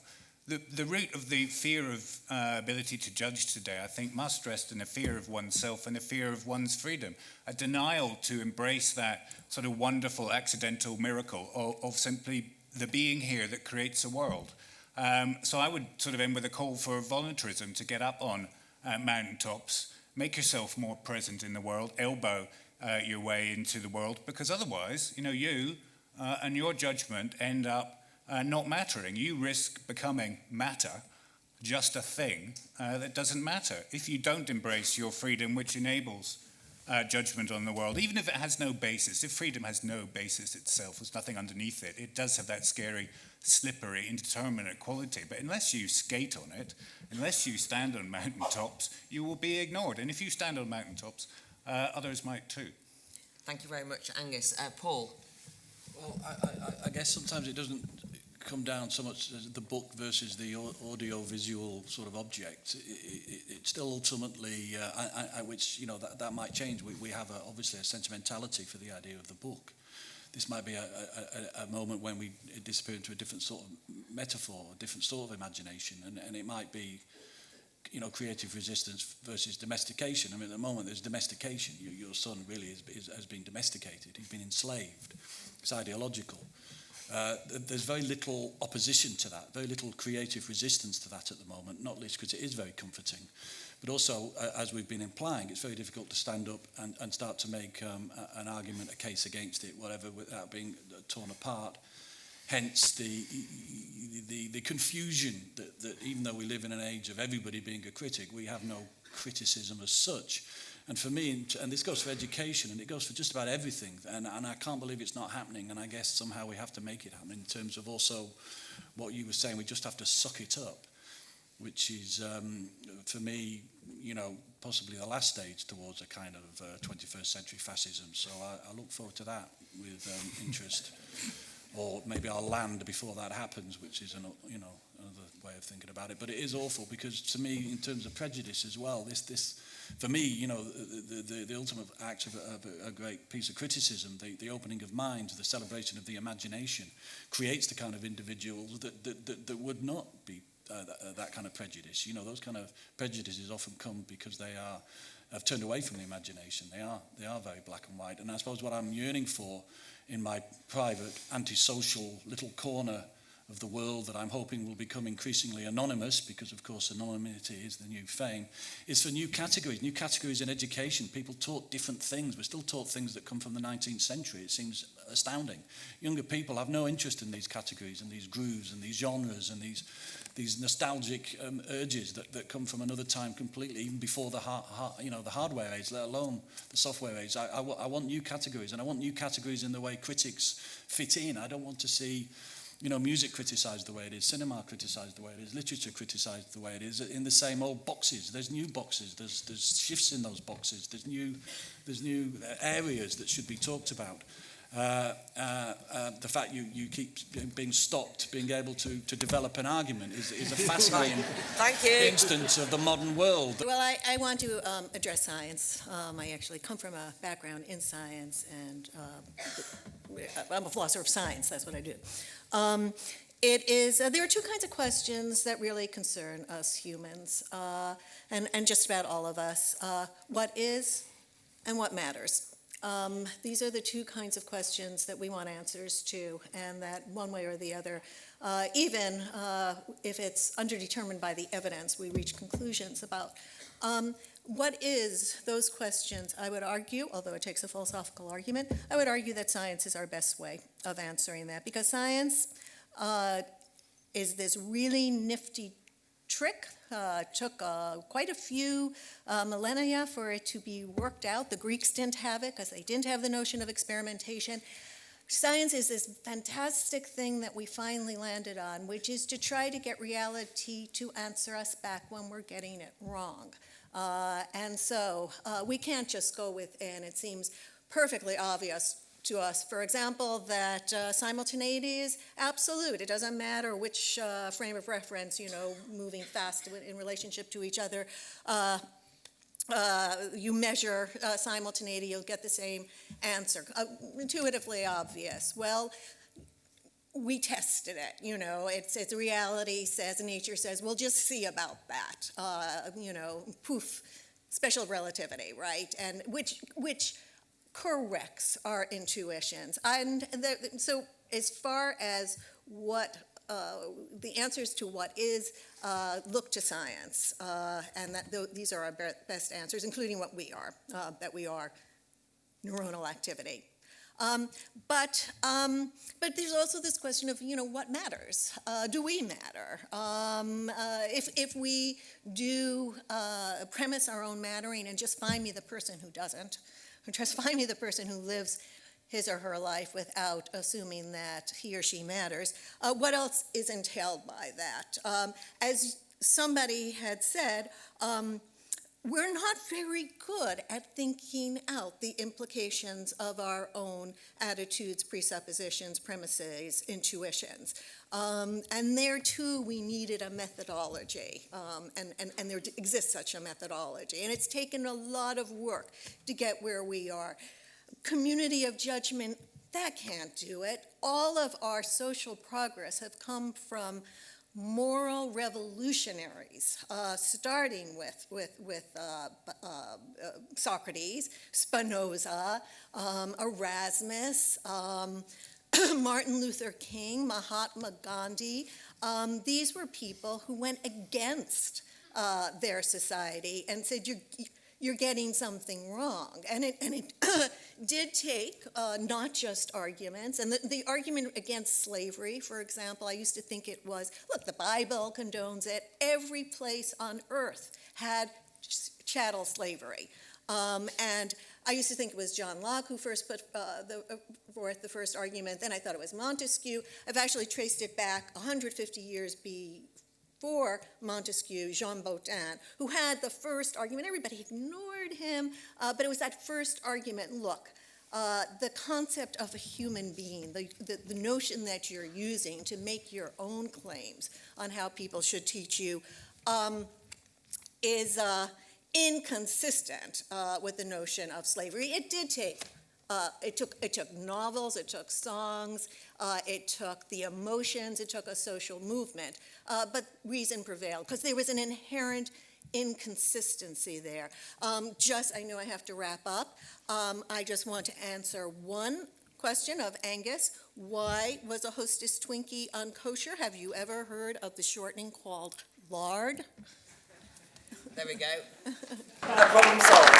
The root of the fear of ability to judge today, I think, must rest in a fear of oneself and a fear of one's freedom, a denial to embrace that sort of wonderful accidental miracle of simply the being here that creates a world. So I would sort of end with a call for voluntarism, to get up on mountaintops, make yourself more present in the world, elbow your way into the world, because otherwise, you and your judgment end up not mattering. You risk becoming matter, just a thing that doesn't matter, if you don't embrace your freedom, which enables judgment on the world, even if it has no basis. If freedom has no basis itself, there's nothing underneath it, it does have that scary, slippery, indeterminate quality. But unless you skate on it, unless you stand on mountaintops, you will be ignored. And if you stand on mountaintops, others might too. Thank you very much, Angus. Paul? Well, I guess sometimes it doesn't come down so much as the book versus the audio-visual sort of object. It's still ultimately, which, that might change. We have obviously a sentimentality for the idea of the book. This might be a moment when we disappear into a different sort of metaphor, a different sort of imagination, and it might be creative resistance versus domestication. I mean, at the moment there's domestication. Your son really has been domesticated. He's been enslaved. It's ideological. There's very little opposition to that, very little creative resistance to that at the moment, not least because it is very comforting. But also, as we've been implying, it's very difficult to stand up and start to make an argument, a case against it, whatever, without being torn apart. Hence the confusion that even though we live in an age of everybody being a critic, we have no criticism as such. And for me, and this goes for education, and it goes for just about everything, and I can't believe it's not happening, and I guess somehow we have to make it happen in terms of also what you were saying, we just have to suck it up, which is, for me, possibly the last stage towards a kind of 21st century fascism. So I look forward to that with interest. Or maybe I'll land before that happens, which is another way of thinking about it. But it is awful because, to me, in terms of prejudice as well, this for me, the ultimate act of a great piece of criticism, the opening of minds, the celebration of the imagination, creates the kind of individuals that would not be that kind of prejudice. Those kind of prejudices often come because they have turned away from the imagination. They are very black and white. And I suppose what I'm yearning for in my private, antisocial little corner of the world that I'm hoping will become increasingly anonymous, because of course anonymity is the new fame, is for new categories in education. People taught different things. We're still taught things that come from the 19th century. It seems astounding. Younger people have no interest in these categories and these grooves and these genres and these nostalgic urges that come from another time completely, even before the hardware age, let alone the software age. I want new categories, and I want new categories in the way critics fit in. I don't want to see music criticised the way it is, cinema criticised the way it is, literature criticised the way it is, in the same old boxes. There's new boxes, there's shifts in those boxes, there's new areas that should be talked about. The fact you keep being stopped, being able to develop an argument is a fascinating instance of the modern world. Well, I want to address science. I actually come from a background in science, and I'm a philosopher of science. That's what I do. There are two kinds of questions that really concern us humans, and just about all of us. What is and what matters? These are the two kinds of questions that we want answers to, and that one way or the other, even if it's underdetermined by the evidence, we reach conclusions about. What is those questions? I would argue, although it takes a philosophical argument, I would argue that science is our best way of answering that, because science is this really nifty trick. Took quite a few millennia for it to be worked out. The Greeks didn't have it because they didn't have the notion of experimentation. Science is this fantastic thing that we finally landed on, which is to try to get reality to answer us back when we're getting it wrong. And so we can't just go within. It seems perfectly obvious to us, for example, that simultaneity is absolute. It doesn't matter which frame of reference, moving fast in relationship to each other. You measure simultaneity, you'll get the same answer. Intuitively obvious. Well, we tested it, it's reality says, nature says, we'll just see about that. Poof, special relativity, right? And which corrects our intuitions. And so as far as what the answers to what is, look to science, and these are our best answers, including what we are, that we are neuronal activity. But there's also this question of, what matters? Do we matter? If we do premise our own mattering and just find me the person who doesn't, or just find me the person who lives his or her life without assuming that he or she matters, what else is entailed by that? As somebody had said, we're not very good at thinking out the implications of our own attitudes, presuppositions, premises, intuitions. And there, too, we needed a methodology, and there exists such a methodology. And it's taken a lot of work to get where we are. Community of judgment, that can't do it. All of our social progress have come from moral revolutionaries, starting with Socrates, Spinoza, Erasmus, Martin Luther King, Mahatma Gandhi. These were people who went against their society and said, you're getting something wrong. And it did take not just arguments. And the argument against slavery, for example, I used to think it was, look, the Bible condones it. Every place on earth had chattel slavery. And I used to think it was John Locke who first put forth the first argument. Then I thought it was Montesquieu. I've actually traced it back 150 years before Montesquieu, Jean Bodin, who had the first argument. Everybody ignored him, but it was that first argument. Look, the concept of a human being, the notion that you're using to make your own claims on how people should teach you is inconsistent with the notion of slavery. It did take, it took novels, it took songs, it took the emotions, it took a social movement, but reason prevailed because there was an inherent inconsistency there. I know I have to wrap up. I just want to answer one question of Angus. Why was a Hostess Twinkie unkosher? Have you ever heard of the shortening called lard? There we go. Problem solved.